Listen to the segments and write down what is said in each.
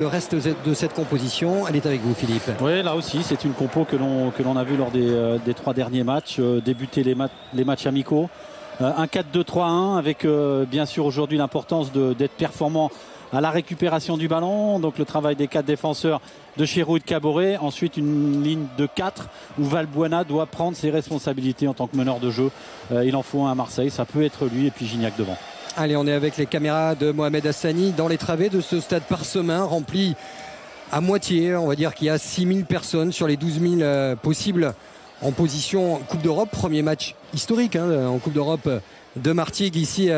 Le reste de cette composition, elle est avec vous, Philippe. Oui, là aussi, c'est une compo que l'on a vu lors des 3 derniers matchs, débuter les matchs amicaux. Un 4-2-3-1 avec bien sûr aujourd'hui l'importance d'être performant à la récupération du ballon. Donc le travail des 4 défenseurs de Chérou et de Caboret. Ensuite une ligne de 4 où Valbuena doit prendre ses responsabilités en tant que meneur de jeu. Il en faut un à Marseille, ça peut être lui et puis Gignac devant. Allez, on est avec les caméras de Mohamed Hassani dans les travées de ce stade parsemin rempli à moitié. On va dire qu'il y a 6000 personnes sur les 12 000 possibles en position Coupe d'Europe. Premier match historique en Coupe d'Europe de Martigues ici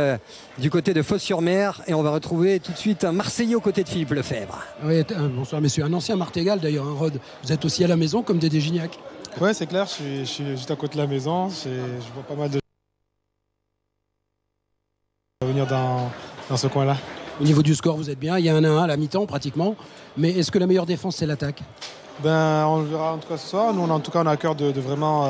du côté de Fos-sur-Mer. Et on va retrouver tout de suite un Marseillais aux côtés de Philippe Lefebvre. Oui, bonsoir messieurs. Un ancien Martégal d'ailleurs, Rod. Vous êtes aussi à la maison comme Dédé Gignac. Ouais, c'est clair, je suis juste à côté de la maison. Je vois pas mal de venir dans ce coin-là. Au niveau du score, vous êtes bien. Il y a un 1-1 à la mi-temps pratiquement. Mais est-ce que la meilleure défense, c'est l'attaque ? On le verra en tout cas ce soir. Nous, en tout cas, on a à cœur de vraiment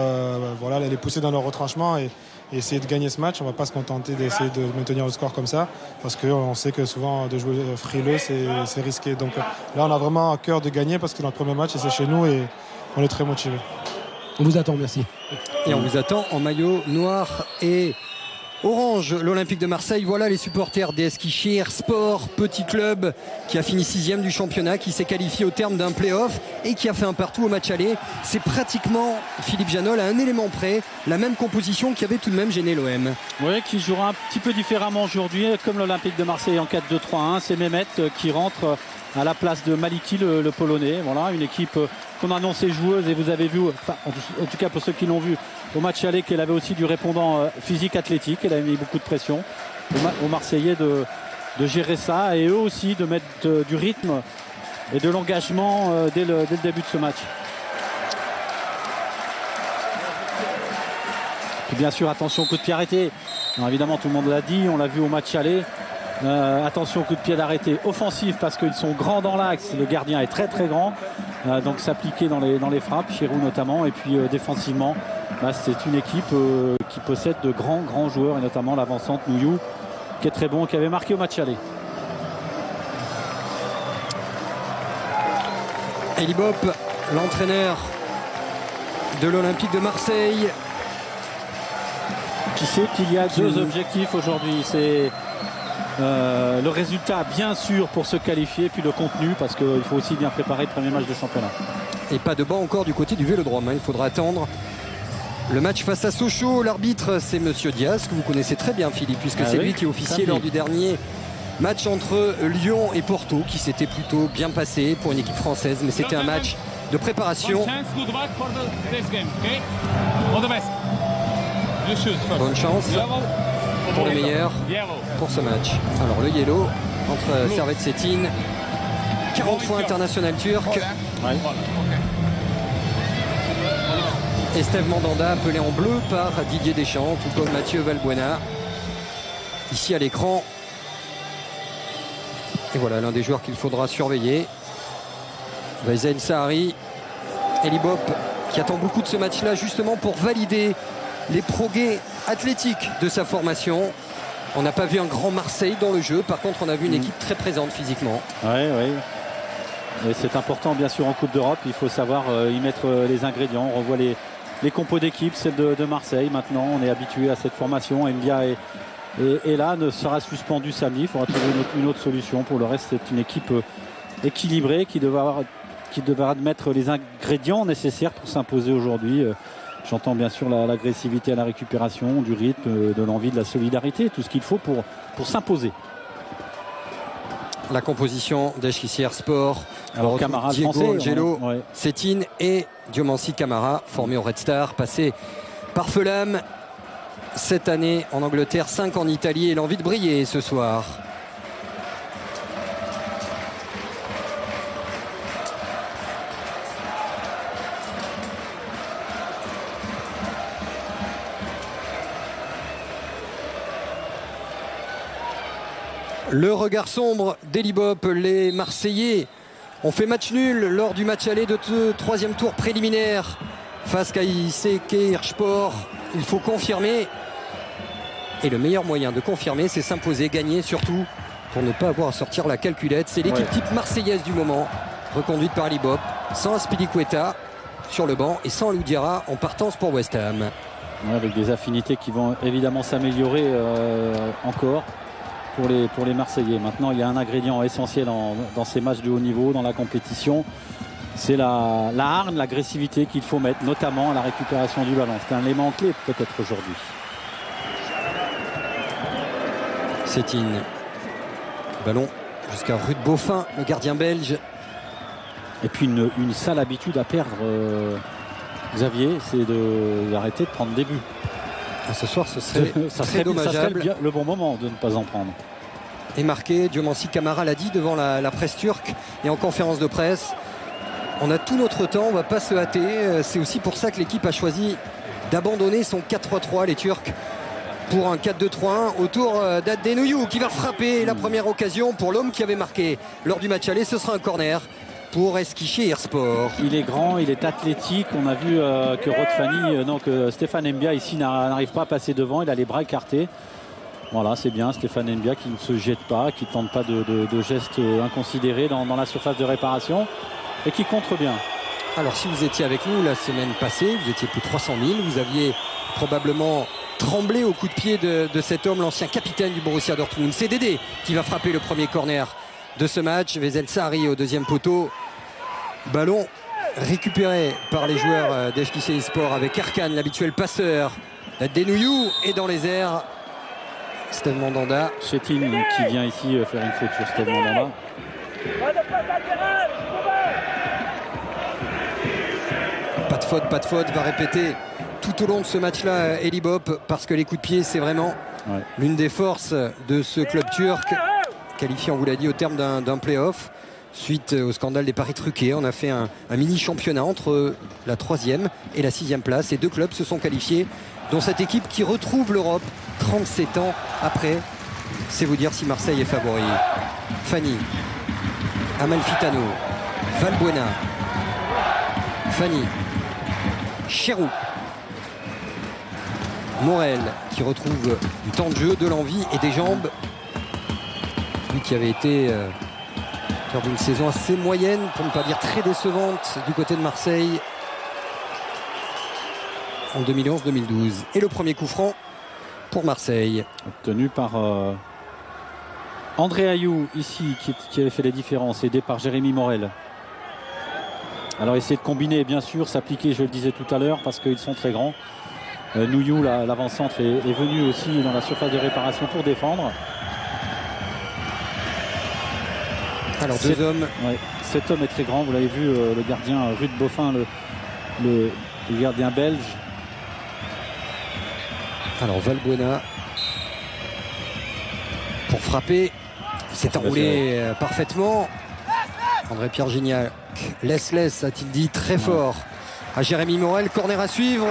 les pousser dans leur retranchement et essayer de gagner ce match. On ne va pas se contenter d'essayer de maintenir le score comme ça parce qu'on sait que souvent de jouer frileux, c'est risqué. Donc là, on a vraiment à cœur de gagner parce que notre premier match, c'est chez nous et on est très motivés. On vous attend, merci. Et on vous attend en maillot noir et orange, l'Olympique de Marseille. Voilà les supporters DS Kichir Sport, petit club qui a fini 6e du championnat, qui s'est qualifié au terme d'un play-off et qui a fait un partout au match aller. C'est pratiquement, Philippe Janol, à un élément près, la même composition qui avait tout de même gêné l'OM. Oui, qui jouera un petit peu différemment aujourd'hui, comme l'Olympique de Marseille en 4-2-3-1. C'est Mehmet qui rentre à la place de Maliki, le Polonais. Voilà, une équipe qu'on a annoncée joueuse, et vous avez vu, en tout cas pour ceux qui l'ont vu au match aller, qu'elle avait aussi du répondant physique athlétique. Elle a mis beaucoup de pression aux Marseillais de gérer ça, et eux aussi de mettre du rythme et de l'engagement dès le début de ce match. Puis bien sûr, attention au coup de pied arrêté. Alors évidemment, tout le monde l'a dit, on l'a vu au match aller. Attention au coup de pied d'arrêté offensif parce qu'ils sont grands dans l'axe. Le gardien est très très grand, donc s'appliquer dans les frappes, Chérou notamment. Et puis défensivement, c'est une équipe qui possède de grands joueurs, et notamment l'avancante Nouyou qui est très bon, qui avait marqué au match aller. Eli Bop, l'entraîneur de l'Olympique de Marseille, qui sait qu'il y a 2 objectifs aujourd'hui. C'est le résultat, bien sûr, pour se qualifier, puis le contenu, parce qu'il faut aussi bien préparer le premier match de championnat. Et pas de banc encore du côté du Vélodrome. Il faudra attendre le match face à Sochaux. L'arbitre, c'est Monsieur Diaz, que vous connaissez très bien, Philippe, puisque c'est lui qui officiait lors du dernier match entre Lyon et Porto, qui s'était plutôt bien passé pour une équipe française, mais c'était un match de préparation. Bonne chance pour le meilleur pour ce match. Alors le yellow entre Servette Cetin, 40 fois international turc. Et Steve Mandanda appelé en bleu par Didier Deschamps, tout comme Mathieu Valbuena. Ici à l'écran. Et voilà l'un des joueurs qu'il faudra surveiller. Vaisen Sahari, Eli Bop, qui attend beaucoup de ce match-là justement pour valider les progrès athlétiques de sa formation. On n'a pas vu un grand Marseille dans le jeu. Par contre, on a vu une équipe très présente physiquement. Oui. Et c'est important, bien sûr, en Coupe d'Europe. Il faut savoir y mettre les ingrédients. On revoit les compos d'équipe, celle de Marseille. Maintenant, on est habitué à cette formation. Mbia et là ne sera suspendu samedi. Il faudra trouver une autre solution. Pour le reste, c'est une équipe équilibrée qui devra mettre les ingrédients nécessaires pour s'imposer aujourd'hui. J'entends bien sûr l'agressivité à la récupération, du rythme, de l'envie, de la solidarité, tout ce qu'il faut pour s'imposer. La composition d'Eschkissier Sport. Alors Camara, Diego français, Angelo, Cetin et Diomansi Camara, formés au Red Star, passé par Fulham cette année en Angleterre, 5 en Italie, et l'envie de briller ce soir. Le regard sombre d'Eli Bop. Les Marseillais ont fait match nul lors du match aller de ce 3e tour préliminaire face à Kayserispor. Il faut confirmer. Et le meilleur moyen de confirmer, c'est s'imposer, gagner surtout pour ne pas avoir à sortir la calculette. C'est l'équipe type marseillaise du moment, reconduite par Libop, sans Aspilicueta sur le banc et sans Loudiera en partance pour West Ham. Ouais, avec des affinités qui vont évidemment s'améliorer encore pour les Marseillais. Maintenant, il y a un ingrédient essentiel dans ces matchs de haut niveau, dans la compétition. C'est la hargne, l'agressivité qu'il faut mettre, notamment à la récupération du ballon. C'est un élément clé peut-être aujourd'hui. Sétine. Ballon jusqu'à Ruud Boffin, le gardien belge. Et puis une sale habitude à perdre, Xavier, c'est d'arrêter de prendre des buts. Ce soir, ce serait très dommageable. Ça serait le bon moment de ne pas en prendre. Et marqué, Diomansi Kamara l'a dit devant la presse turque et en conférence de presse. On a tout notre temps, on ne va pas se hâter. C'est aussi pour ça que l'équipe a choisi d'abandonner son 4-3-3, les Turcs, pour un 4-2-3-1 autour d'Adenouyou qui va frapper la première occasion pour l'homme qui avait marqué lors du match aller. Ce sera un corner pour Eskişehirspor. Il est grand, il est athlétique. On a vu que Stéphane Mbia ici n'arrive pas à passer devant. Il a les bras écartés. Voilà, c'est bien. Stéphane Mbia qui ne se jette pas, qui ne tente pas de gestes inconsidérés dans la surface de réparation et qui contre bien. Alors si vous étiez avec nous la semaine passée, vous étiez plus de 300 000, vous aviez probablement tremblé au coup de pied de cet homme, l'ancien capitaine du Borussia Dortmund. C'est Dédé qui va frapper le premier corner de ce match. Vezel Sarri au deuxième poteau. Ballon récupéré par les joueurs d'Eskişehirspor avec Erkan, l'habituel passeur. Adenouyou est dans les airs. Steve Mandanda. Chetine qui vient ici faire une faute sur Steve Mandanda. Pas de faute, va répéter tout au long de ce match-là Elie Bopp, parce que les coups de pied, c'est vraiment l'une des forces de ce club turc, qualifié, on vous l'a dit, au terme d'un play-off. Suite au scandale des paris truqués, on a fait un mini-championnat entre la 3e et la 6e place. Et deux clubs se sont qualifiés, dont cette équipe qui retrouve l'Europe 37 ans après. C'est vous dire si Marseille est favori. Fanny, Amalfitano, Valbuena, Fanny, Cherou, Morel qui retrouve du temps de jeu, de l'envie et des jambes. Lui qui avait été lors d'une saison assez moyenne, pour ne pas dire très décevante, du côté de Marseille en 2011-2012. Et le premier coup franc pour Marseille. Obtenu par André Ayou ici qui avait fait les différences, aidé par Jérémy Morel. Alors essayer de combiner, bien sûr, s'appliquer, je le disais tout à l'heure, parce qu'ils sont très grands. Nouyou, l'avant-centre, est venu aussi dans la surface de réparation pour défendre. Alors deux hommes. Ouais, cet homme est très grand, vous l'avez vu, le gardien Ruud Boffin, le gardien belge. Alors Valbuena pour frapper, s'est enroulé parfaitement. André-Pierre Gignac laisse, a-t-il dit, très fort à Jérémy Morel. Corner à suivre.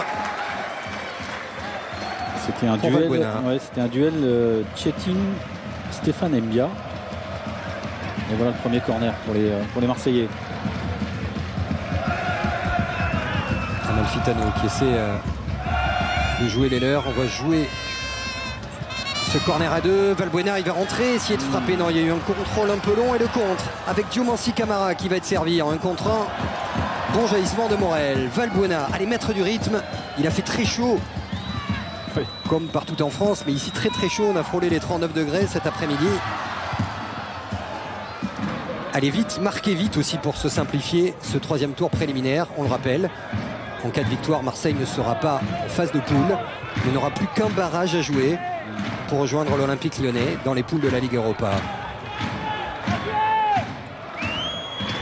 C'était un duel, c'était un duel Chetine-Stéphane Mbia. Et voilà le premier corner pour les Marseillais. Amalfitano qui essaie de jouer les leurs. On va jouer ce corner à deux. Valbuena, il va rentrer, essayer de frapper. Non, il y a eu un contrôle un peu long et le contre avec Diomansi Kamara qui va être servi en 1 contre 1. Bon jaillissement de Morel. Valbuena, allez mettre du rythme. Il a fait très chaud, comme partout en France, mais ici très très chaud. On a frôlé les 39 degrés cet après-midi. Allez vite, marquez vite aussi pour se simplifier ce 3e tour préliminaire. On le rappelle, en cas de victoire, Marseille ne sera pas en phase de poule, mais n'aura plus qu'un barrage à jouer pour rejoindre l'Olympique Lyonnais dans les poules de la Ligue Europa.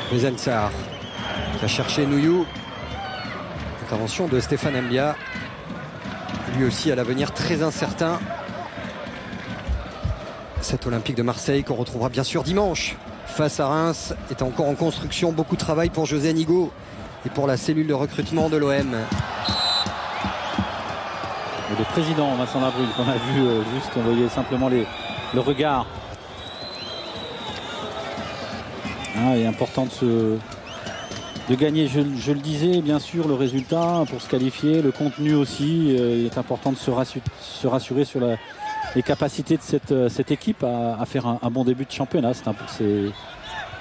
Vezel Sarr qui a cherché Nouyou. Intervention de Stéphane Mbia, lui aussi à l'avenir très incertain. Cet Olympique de Marseille qu'on retrouvera bien sûr dimanche face à Reims est encore en construction. Beaucoup de travail pour José Nigo et pour la cellule de recrutement de l'OM. Le président Vincent Labrune qu'on a vu juste, on voyait simplement le regard. Il est important de gagner, je le disais, bien sûr, le résultat pour se qualifier, le contenu aussi. Il est important de se rassurer sur les capacités de cette équipe à faire un bon début de championnat. C'est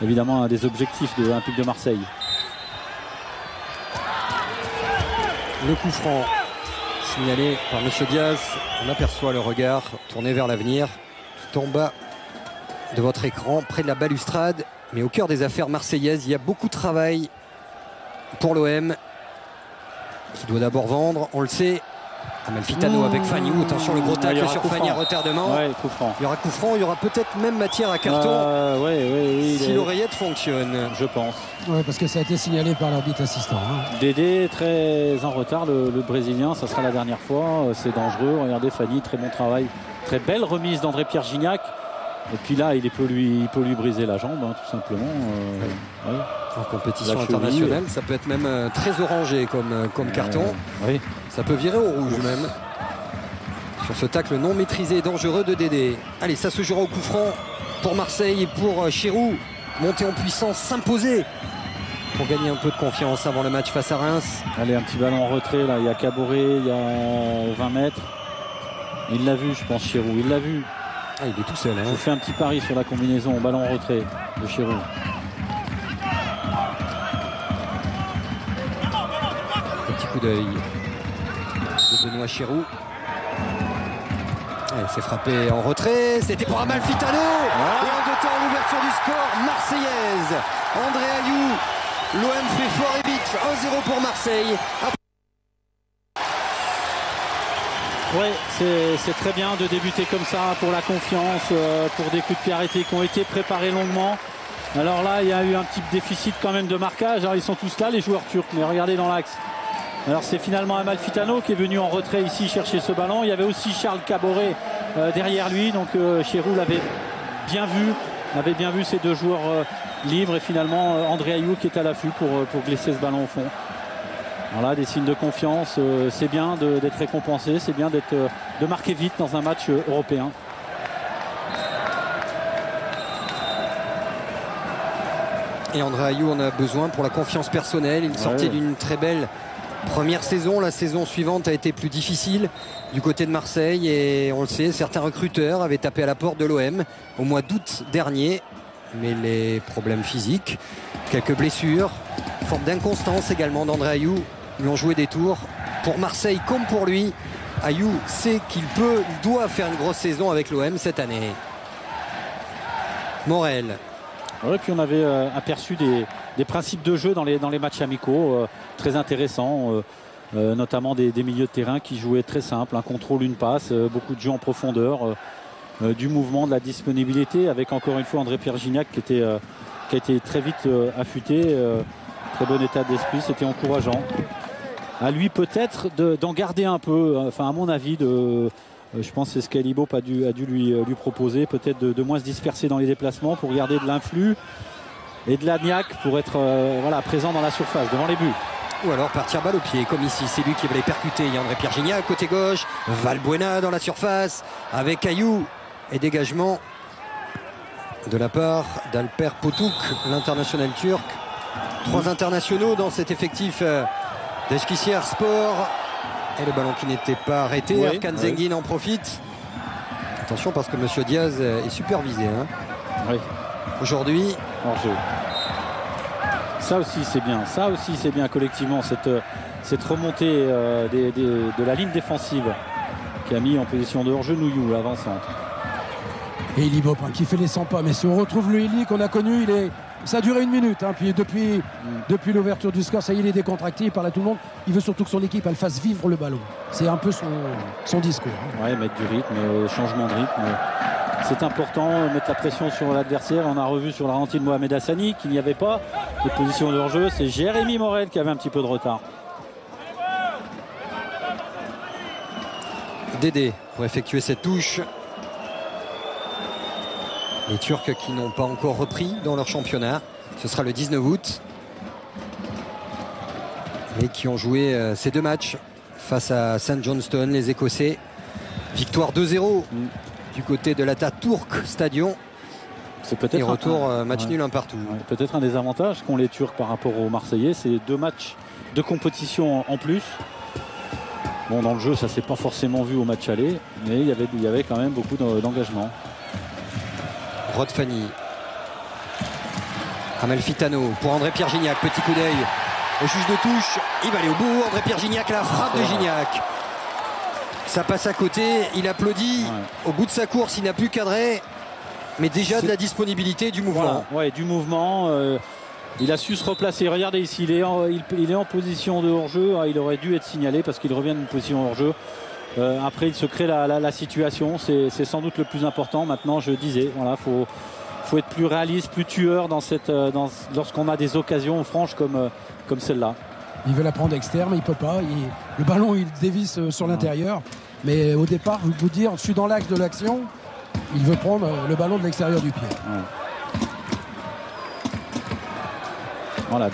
évidemment un des objectifs de l'Olympique de Marseille. Le coup franc signalé par M. Diaz. On aperçoit le regard tourné vers l'avenir. Tout en bas de votre écran, près de la balustrade. Mais au cœur des affaires marseillaises, il y a beaucoup de travail pour l'OM qui doit d'abord vendre, on le sait. Amalfitano avec Fagnou, attention le gros tacle sur Fagny, retardement. Ouais, coup franc. Il y aura coup franc, il y aura peut-être même matière à carton oui, si l'oreillette fonctionne. Je pense. Ouais, parce que ça a été signalé par l'arbitre assistant. Dédé très en retard, le Brésilien, ça sera la dernière fois, c'est dangereux. Regardez Fagny, très bon travail, très belle remise d'André-Pierre Gignac. Et puis là, il peut lui briser la jambe, tout simplement. Ouais. En compétition internationale, ça peut être même très orangé comme carton. Oui. Ça peut virer au rouge même. Sur ce tacle non maîtrisé et dangereux de Dédé. Allez, ça se jouera au coup franc pour Marseille et pour Chirou. Monter en puissance, s'imposer pour gagner un peu de confiance avant le match face à Reims. Allez, un petit ballon en retrait, là. Il y a Caboret, il y a 20 mètres. Il l'a vu, je pense, Chirou. Il l'a vu. Ah, il est tout seul. Je fais un petit pari sur la combinaison au ballon en retrait de Chirou. Petit coup d'œil de Benoît Chirou. C'est frappé en retrait. C'était pour Amalfitano. Et en deux temps, l'ouverture du score marseillaise. André Ayou. L'OM fait fort et vite. 1-0 pour Marseille. Oui, c'est très bien de débuter comme ça pour la confiance, pour des coups de pied arrêtés qui ont été préparés longuement. Alors là, il y a eu un petit déficit quand même de marquage. Alors ils sont tous là, les joueurs turcs, mais regardez dans l'axe. Alors c'est finalement Amalfitano qui est venu en retrait ici chercher ce ballon. Il y avait aussi Charles Caboret derrière lui, donc Chirou l'avait bien vu ces deux joueurs libres. Et finalement André Ayou qui est à l'affût pour glisser ce ballon au fond. Voilà, des signes de confiance, c'est bien d'être récompensé, c'est bien de marquer vite dans un match européen. Et André Ayou en a besoin pour la confiance personnelle. Il sortait d'une très belle première saison. La saison suivante a été plus difficile du côté de Marseille. Et on le sait, certains recruteurs avaient tapé à la porte de l'OM au mois d'août dernier. Mais les problèmes physiques, quelques blessures, forme d'inconstance également d'André Ayou lui ont joué des tours. Pour Marseille comme pour lui, Ayou sait qu'il doit faire une grosse saison avec l'OM cette année. Morel. Oui, puis on avait aperçu des principes de jeu dans les matchs amicaux très intéressants, notamment des milieux de terrain qui jouaient très simple, un contrôle, une passe, beaucoup de jeux en profondeur, du mouvement, de la disponibilité, avec encore une fois André-Pierre Gignac qui a été très vite affûté, très bon état d'esprit, c'était encourageant. À lui peut-être d'en garder un peu, enfin à mon avis, je pense que c'est ce qu'Alibo a dû lui proposer, peut-être de moins se disperser dans les déplacements pour garder de l'influx et de la niaque pour être présent dans la surface, devant les buts. Ou alors partir balle au pied, comme ici, c'est lui qui va les percuter. Il y a André-Pierre Gignac côté gauche, Valbuena dans la surface, avec Ayou et dégagement de la part d'Alper Potuk, l'international turc. 3 internationaux dans cet effectif d'Eskişehir Sport. Et le ballon qui n'était pas arrêté, Erkan Zengin en profite. Attention parce que M. Diaz est supervisé. Aujourd'hui. Hors-jeu. Ça aussi c'est bien collectivement cette remontée de la ligne défensive qui a mis en position de hors-jeu Nouillou, l'avant-centre. Et Elie Bopin qui fait les 100 pas. Mais si on retrouve le Elie qu'on a connu, ça a duré 1 minute. Puis depuis l'ouverture du score, ça y est, il est décontracté, il parle à tout le monde. Il veut surtout que son équipe elle fasse vivre le ballon. C'est un peu son discours. Ouais, mettre du rythme, changement de rythme. C'est important, mettre la pression sur l'adversaire. On a revu sur la ralenti de Mohamed Hassani qu'il n'y avait pas de position de hors-jeu. C'est Jérémy Morel qui avait un petit peu de retard. Dédé pour effectuer cette touche. Les Turcs qui n'ont pas encore repris dans leur championnat. Ce sera le 19 août. Mais qui ont joué ces 2 matchs face à St Johnstone, les Écossais. Victoire 2-0 du côté de l'Atatürk Stadion. C'est peut-être et retour match nul un partout. Peut-être un des avantages qu'ont les Turcs par rapport aux Marseillais, c'est 2 matchs de compétition en plus. Bon, dans le jeu, ça s'est pas forcément vu au match aller, mais il y avait quand même beaucoup d'engagement. Rod Fanny. Amalfitano pour André-Pierre Gignac. Petit coup d'œil au juge de touche. Il va aller au bout. André-Pierre Gignac, la frappe de Gignac. Ça passe à côté. Il applaudit. Au bout de sa course, il n'a plus cadré. Mais déjà de la disponibilité, du mouvement. Voilà, ouais, du mouvement. Il a su se replacer. Regardez ici, il est en position de hors-jeu. Il aurait dû être signalé parce qu'il revient d'une position hors-jeu. Après, il se crée la situation. C'est sans doute le plus important. Maintenant, je disais, voilà, faut être plus réaliste, plus tueur lorsqu'on a des occasions franches comme celle-là. Il veut la prendre externe, mais il peut pas. Le ballon, il dévisse sur l'intérieur. Mais au départ, je vous dire, je suis dans l'axe de l'action. Il veut prendre le ballon de l'extérieur du pied. Ouais. Voilà.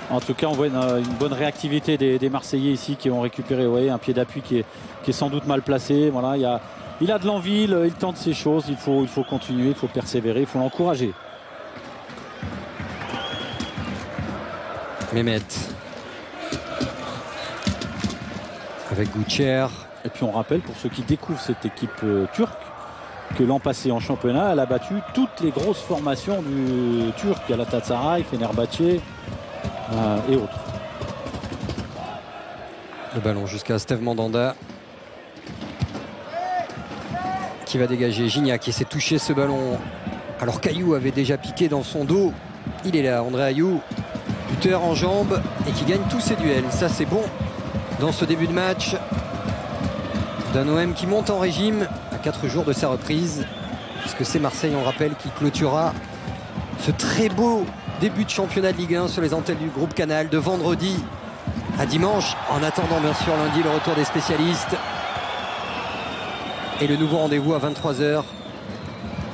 En tout cas, on voit une bonne réactivité des Marseillais ici qui ont récupéré un pied d'appui qui est sans doute mal placé. Voilà, il a de l'envie, il tente ses choses. Il faut continuer, il faut persévérer, il faut l'encourager. Mehmet. Avec Goucher. Et puis on rappelle, pour ceux qui découvrent cette équipe turque, que l'an passé en championnat, elle a battu toutes les grosses formations du Turc, Galatasaray, Fenerbahçe et autres. Le ballon jusqu'à Steve Mandanda qui va dégager. Gignac qui s'est touché ce ballon alors qu'Ayou avait déjà piqué dans son dos. Il est là, André Ayou, buteur en jambes et qui gagne tous ses duels. Ça, c'est bon dans ce début de match d'un OM qui monte en régime à 4 jours de sa reprise, puisque c'est Marseille, on rappelle, qui clôturera ce très beau début de championnat de Ligue 1 sur les antennes du groupe Canal de vendredi à dimanche. En attendant, bien sûr, lundi, le retour des spécialistes et le nouveau rendez-vous à 23 h.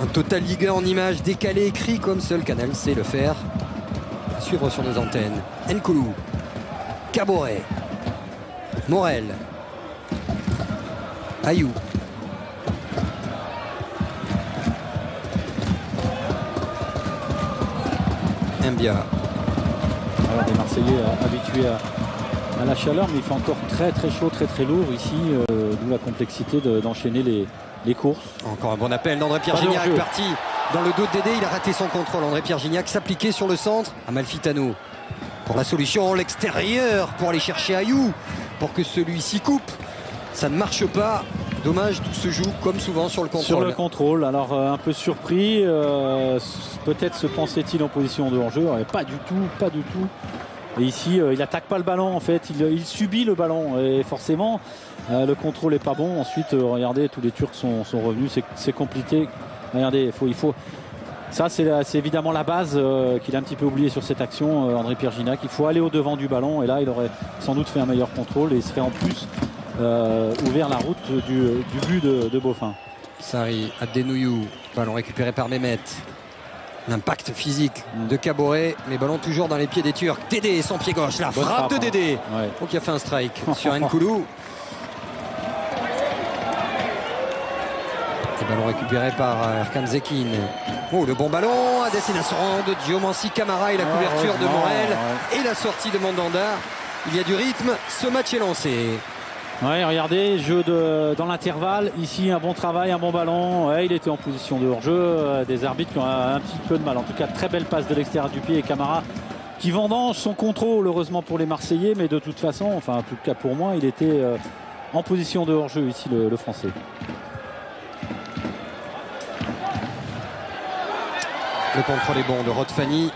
Un total Ligue 1 en images décalé, écrit comme seul Canal sait le faire. À suivre sur nos antennes. Nkoulou, Caboret, Morel, Ayou. Mbia. Alors les Marseillais habitués à la chaleur, mais il fait encore très très chaud, très très lourd ici, d'où la complexité d'enchaîner les courses. Encore un bon appel d'André-Pierre Gignac, parti dans le dos de Dédé, il a raté son contrôle. André-Pierre Gignac s'appliquait sur le centre. Amalfitano pour la solution, l'extérieur pour aller chercher Ayou, pour que celui-ci coupe. Ça ne marche pas. Dommage, tout se joue comme souvent sur le contrôle. Sur le contrôle, alors un peu surpris, peut-être se pensait-il en position de hors-jeu, pas du tout. Et ici, il n'attaque pas le ballon en fait, il subit le ballon et forcément le contrôle n'est pas bon. Ensuite, regardez, tous les Turcs sont revenus, c'est compliqué. Regardez, il faut. Ça, c'est évidemment la base qu'il a un petit peu oublié sur cette action, André-Pierre Gignac. Il faut aller au-devant du ballon et là, il aurait sans doute fait un meilleur contrôle et il serait en plus ouvert la route du but de Beaufin. Sarri, Adenouyou, ballon récupéré par Mehmet. L'impact physique de Caboret, mais ballon toujours dans les pieds des Turcs. Dédé, son pied gauche, la frappe de Dédé. Ouais. Donc il a fait un strike sur Nkoulou. Et ballon récupéré par Erkan Zekin. Oh, le bon ballon à destination de Diomansi Camara et la couverture de Morel et la sortie de Mandanda. Il y a du rythme, ce match est lancé. Ouais, regardez, jeu dans l'intervalle. Ici, un bon travail, un bon ballon. Ouais, il était en position de hors-jeu. Des arbitres qui ont un petit peu de mal. En tout cas, très belle passe de l'extérieur du pied et Camara qui vendange son contrôle, heureusement pour les Marseillais. Mais de toute façon, enfin, en tout cas pour moi, il était en position de hors-jeu ici, le Français. Le contrôle est bon de Rod Fanny.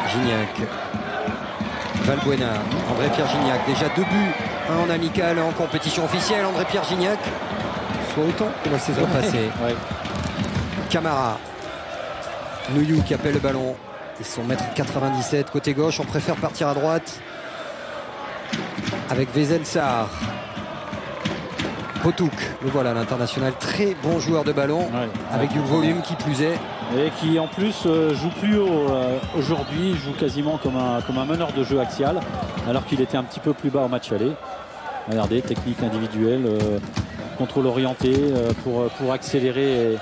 Gignac. Valbuena, André-Pierre Gignac, déjà 2 buts, un en amical, en compétition officielle. André-Pierre Gignac, soit autant que la saison passée. Ouais. Camara, Nouyou qui appelle le ballon. Ils sont mètre 97 côté gauche, on préfère partir à droite avec Vezel Sarr. Potouk, le voilà l'international, très bon joueur de ballon, avec du volume qui plus est. Et qui en plus joue plus haut aujourd'hui, joue quasiment comme un meneur de jeu axial, alors qu'il était un petit peu plus bas au match aller. Regardez, technique individuelle, contrôle orienté pour accélérer.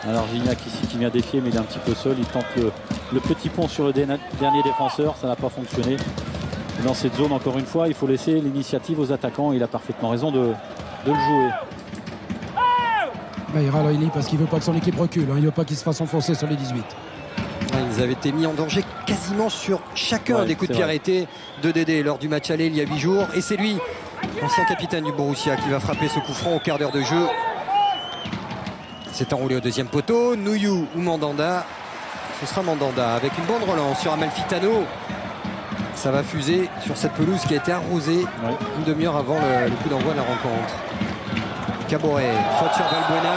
Alors Gignac ici qui vient défier, mais il est un petit peu seul, il tente le petit pont sur le dernier défenseur, ça n'a pas fonctionné. Dans cette zone, encore une fois, il faut laisser l'initiative aux attaquants. Il a parfaitement raison de le jouer. Il râle Loïli parce qu'il ne veut pas que son équipe recule. Il ne veut pas qu'il se fasse enfoncer sur les 18. Ils avaient été mis en danger quasiment sur chacun des coups de pied arrêtés de Dédé lors du match aller il y a 8 jours. Et c'est lui, l'ancien capitaine du Borussia, qui va frapper ce coup franc au quart d'heure de jeu. C'est enroulé au deuxième poteau. Nouillou ou Mandanda. Ce sera Mandanda avec une bonne relance sur Amalfitano. Ça va fuser sur cette pelouse qui a été arrosée une demi-heure avant le coup d'envoi de la rencontre. Caboret, faute sur Valbuena.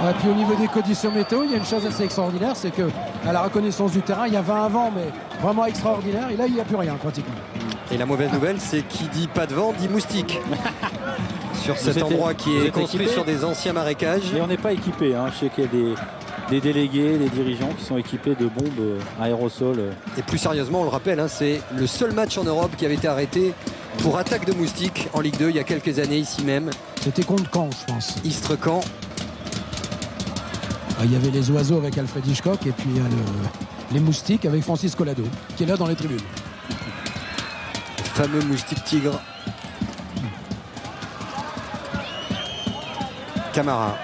Et puis au niveau des conditions météo, il y a une chose assez extraordinaire, c'est que à la reconnaissance du terrain, il y a 20 vents, mais vraiment extraordinaire. Et là, il n'y a plus rien pratiquement. Et la mauvaise nouvelle, c'est qui dit pas de vent, dit moustique. Sur cet endroit qui est construit équipé sur des anciens marécages. Et on n'est pas équipé. Je sais qu'il y a des délégués, des dirigeants qui sont équipés de bombes aérosols. Et plus sérieusement, on le rappelle, c'est le seul match en Europe qui avait été arrêté pour attaque de moustiques en Ligue 2 il y a quelques années ici même. C'était contre Caen, je pense. Istres-Caen. Il y avait les oiseaux avec Alfred Hitchcock et puis il y a les moustiques avec Francis Collado qui est là dans les tribunes. Le fameux moustique tigre. Camara.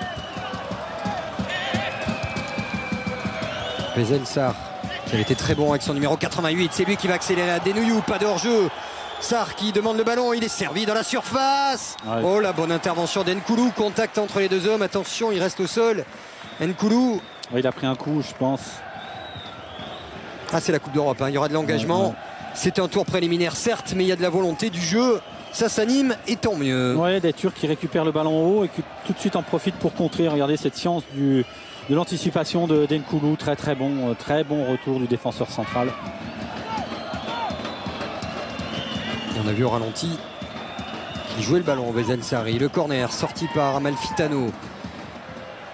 Vezel Sarr qui avait été très bon avec son numéro 88. C'est lui qui va accélérer à Denouillou. Pas de hors-jeu. Sarr qui demande le ballon, il est servi dans la surface. Oh, la bonne intervention d'Nkoulou. Contact entre les deux hommes. Attention, il reste au sol. Nkoulou. Il a pris un coup, je pense. C'est la Coupe d'Europe. Il y aura de l'engagement. C'était un tour préliminaire, certes, mais il y a de la volonté du jeu. Ça s'anime et tant mieux. Des Turcs qui récupèrent le ballon en haut et qui tout de suite en profitent pour contrer. Regardez cette science de l'anticipation de Nkoulou. Très bon retour du défenseur central. Et on a vu au ralenti qui jouait le ballon, Vezel Sarri. Le corner sorti par Amalfitano.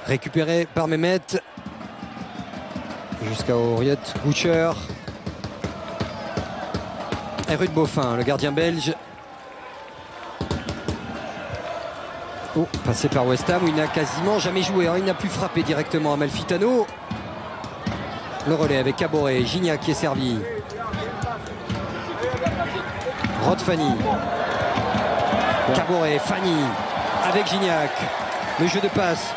Récupéré par Mehmet. Jusqu'à Auriet Boucher. Et Ruud Boffin, le gardien belge. Passé par West Ham où il n'a quasiment jamais joué. Il n'a plus frappé directement Amalfitano. Le relais avec Caboret. Gignac qui est servi. Rod Fanny. Caboret, Fanny avec Gignac. Le jeu de passe.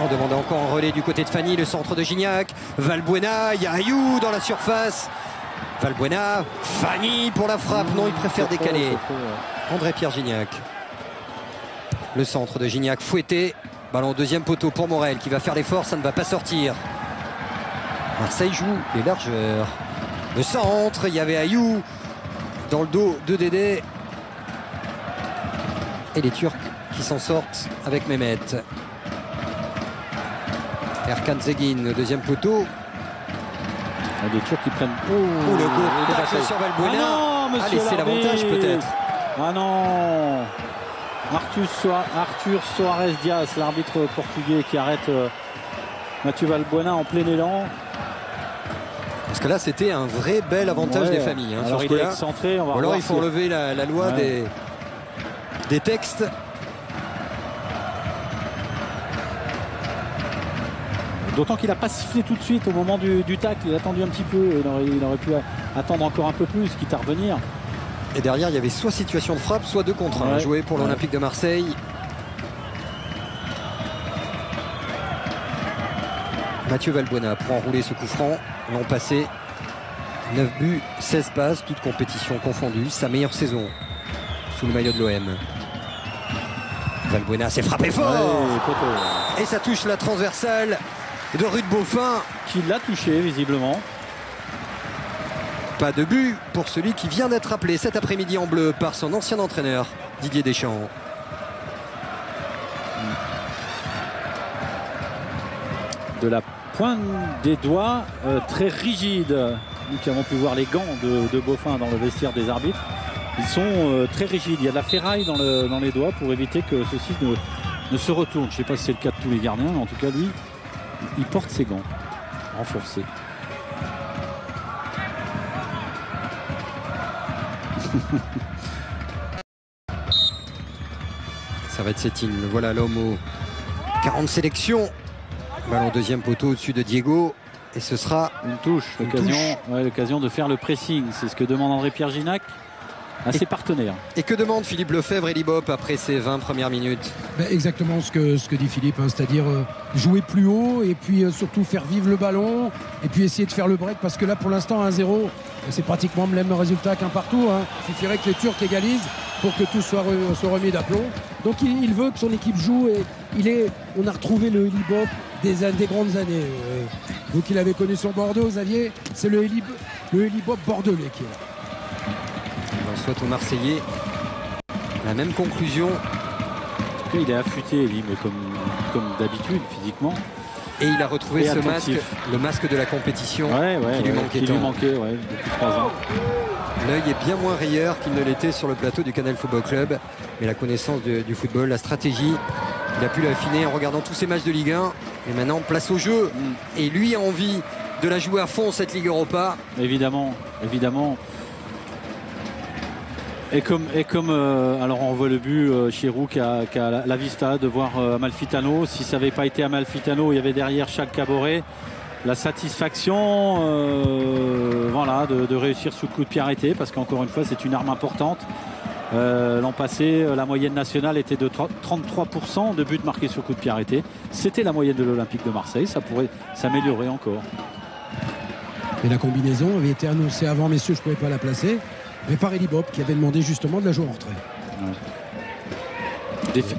On demande encore un relais du côté de Fanny, le centre de Gignac. Valbuena, il y a Ayou dans la surface. Valbuena, Fanny pour la frappe. Non, il préfère décaler. André-Pierre Gignac. Le centre de Gignac fouetté. Ballon au deuxième poteau pour Morel qui va faire l'effort, ça ne va pas sortir. Marseille joue les largeurs. Le centre, il y avait Ayou dans le dos de Dédé. Et les Turcs qui s'en sortent avec Mehmet. Erkan Zegin, le deuxième poteau. Les Turcs qui prennent. Le coup tacle sur Valbuena. C'est l'avantage peut-être. Non. Arthur Soares Dias, l'arbitre portugais qui arrête Mathieu Valbuena en plein élan. Parce que là c'était un vrai bel avantage des familles. Alors sur il est excentré. Ou alors il faut enlever la loi des textes. D'autant qu'il n'a pas sifflé tout de suite au moment du tacle. Il a attendu un petit peu. Il aurait pu attendre encore un peu plus, quitte à revenir. Et derrière, il y avait soit situation de frappe, soit 2 contre 1 joué pour l'Olympique de Marseille. Mathieu Valbuena pour enrouler ce coup franc. L'an passé, 9 buts, 16 passes, toutes compétitions confondues. Sa meilleure saison sous le maillot de l'OM. Valbuena s'est frappé fort. Et ça touche la transversale de Ruud Boffin. Qui l'a touché visiblement. Pas de but pour celui qui vient d'être appelé cet après-midi en bleu par son ancien entraîneur Didier Deschamps. De la pointe des doigts, très rigide. Nous qui avons pu voir les gants de Boffin dans le vestiaire des arbitres. Ils sont très rigides. Il y a de la ferraille dans les doigts pour éviter que ceci ne se retourne. Je ne sais pas si c'est le cas de tous les gardiens, mais en tout cas lui, il porte ses gants renforcés. Ça va être Sétine. Voilà l'homme aux 40 sélections. Ballon deuxième poteau au-dessus de Diego. Et ce sera une touche. L'occasion de faire le pressing. C'est ce que demande André-Pierre Gignac à ses partenaires. Et que demande Philippe Lefebvre et Libop après ces 20 premières minutes? Exactement ce que dit Philippe, hein, c'est-à-dire jouer plus haut et puis surtout faire vivre le ballon et puis essayer de faire le break, parce que là pour l'instant 1-0 c'est pratiquement le même résultat qu'un partout, hein. Il suffirait que les Turcs égalisent pour que tout soit remis d'aplomb. Donc il veut que son équipe joue et on a retrouvé le Libop des grandes années. Vous qui l'avez connu sur Bordeaux, Xavier, c'est le Libop bordelais qui est là. On souhaite aux Marseillais la même conclusion. En tout cas, il est affûté, lui, mais comme d'habitude, physiquement. Et il a retrouvé ce masque, le masque de la compétition qui lui manquait depuis 3 ans. L'œil est bien moins rayeur qu'il ne l'était sur le plateau du Canal Football Club. Mais la connaissance du football, la stratégie, il a pu l'affiner en regardant tous ces matchs de Ligue 1. Et maintenant, place au jeu. Et lui a envie de la jouer à fond, cette Ligue Europa. Évidemment. Et comme alors on voit le but chez Roux qui a la vista de voir Amalfitano. Si ça n'avait pas été Amalfitano, il y avait derrière Charles Caboret. La satisfaction de réussir sous le coup de pied arrêté, parce qu'encore une fois c'est une arme importante. L'an passé, la moyenne nationale était de 33% de buts marqués sur coup de pied arrêté. C'était la moyenne de l'Olympique de Marseille. Ça pourrait s'améliorer encore. Et la combinaison avait été annoncée avant, messieurs, je ne pouvais pas la placer. Mais par Libop qui avait demandé justement de la jouer en retrait.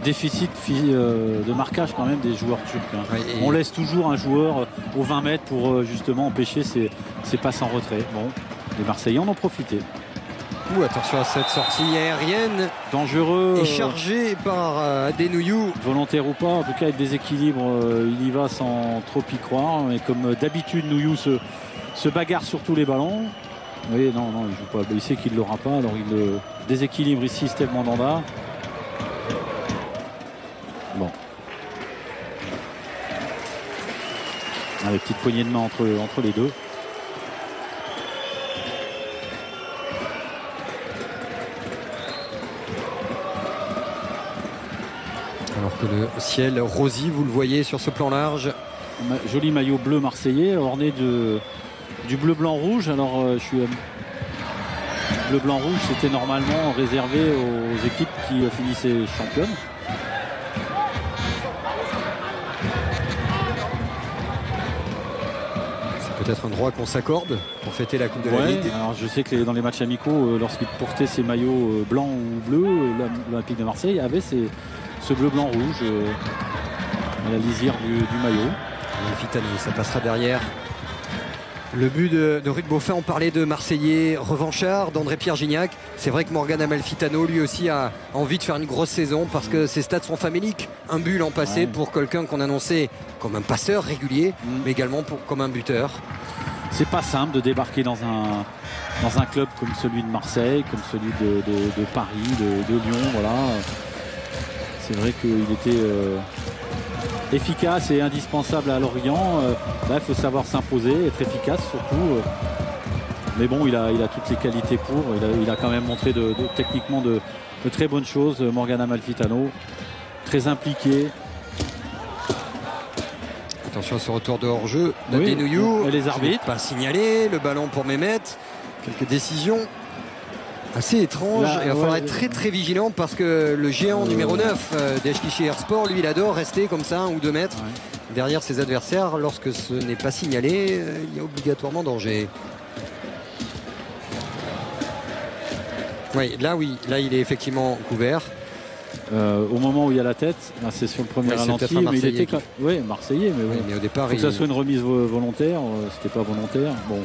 Déficit de marquage quand même des joueurs turcs. Hein. Ouais, on laisse toujours un joueur aux 20 mètres pour justement empêcher ces passes en retrait. Bon, les Marseillais en ont profité. Attention à cette sortie aérienne. Dangereux. Et chargé par Adenouyou. Volontaire ou pas, en tout cas avec déséquilibre, il y va sans trop y croire. Mais comme d'habitude, Nouyou se bagarre sur tous les ballons. Oui, non, il joue pas. Il sait qu'il ne l'aura pas, alors il déséquilibre ici Steve Mandanda. Bon. Avec petite poignée de main entre les deux. Alors que le ciel rosy, vous le voyez sur ce plan large. Joli maillot bleu marseillais, orné du bleu blanc rouge. Alors bleu blanc rouge, c'était normalement réservé aux équipes qui finissaient championnes. C'est peut-être un droit qu'on s'accorde pour fêter la Coupe de la Ligue. Alors je sais que dans les matchs amicaux, lorsqu'ils portaient ces maillots blancs ou bleus, l'Olympique de Marseille avait ce bleu blanc rouge à la lisière du maillot. Vitani, ça passera derrière. Le but de Ruud Boffin, on parlait de Marseillais revanchard, d'André-Pierre Gignac. C'est vrai que Morgan Amalfitano, lui aussi, a envie de faire une grosse saison parce que ses stats sont faméliques. Un but l'an passé pour quelqu'un qu'on annonçait comme un passeur régulier, mais également comme un buteur. C'est pas simple de débarquer dans un club comme celui de Marseille, comme celui de Paris, de Lyon. Voilà. C'est vrai qu'il était efficace et indispensable à Lorient. Là, il faut savoir s'imposer, être efficace surtout. Mais bon, il a toutes les qualités pour. Il a quand même montré techniquement de très bonnes choses. Morgan Amalfitano, très impliqué. Attention à ce retour de hors-jeu d'Adenouyou. Et les arbitres. Pas signalé, le ballon pour Mehmet. Quelques décisions assez étranges. Là, il va falloir être très très vigilant parce que le géant numéro 9 d'Eschkirchen Sport, lui, il adore rester comme ça 1 ou 2 mètres derrière ses adversaires. Lorsque ce n'est pas signalé, il y a obligatoirement danger. Oui, là il est effectivement couvert. Au moment où il y a la tête, c'est sur le premier ralenti, mais il était Marseillais, mais au départ, faut que ça soit une remise volontaire, c'était pas volontaire. Bon.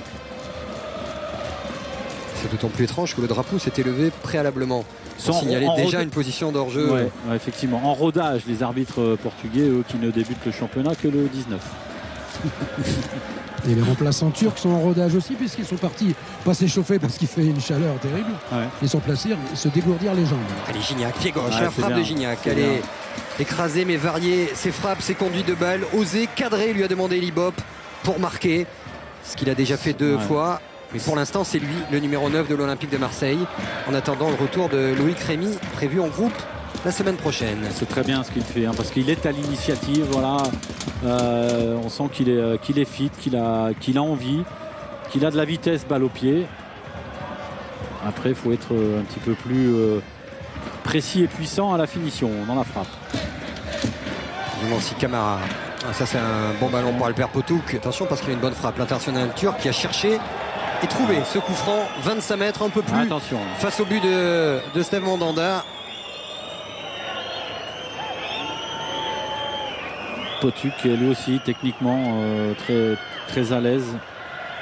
C'est d'autant plus étrange que le drapeau s'était levé préalablement sans signaler déjà une position d'hors-jeu. Ouais, effectivement. En rodage, les arbitres portugais, eux, qui ne débutent le championnat que le 19. Et les remplaçants turcs sont en rodage aussi, puisqu'ils sont partis pas s'échauffer parce qu'il fait une chaleur terrible. Ils sont placés se dégourdir les jambes. Allez, Gignac, pied gauche, la frappe de Gignac. Elle est écrasée mais variée. Ses frappes, ses conduites de balle, osé, cadré, lui a demandé Libop pour marquer. Ce qu'il a déjà fait 2 fois. Mais pour l'instant, c'est lui, le numéro 9 de l'Olympique de Marseille. En attendant le retour de Loïc Rémy, prévu en groupe la semaine prochaine. C'est très bien ce qu'il fait, hein, parce qu'il est à l'initiative. Voilà. On sent qu'il est fit, qu'il a envie, qu'il a de la vitesse, balle au pied. Après, il faut être un petit peu plus précis et puissant à la finition, dans la frappe. Nancy Camara. Ah, ça, c'est un bon ballon pour Alper Potuk. Attention, parce qu'il a une bonne frappe. L'international turc qui a cherché et trouvé ce coup franc. 25 mètres, un peu plus. Attention. Face au but de Steve Mandanda. Potuk est lui aussi techniquement très, très à l'aise.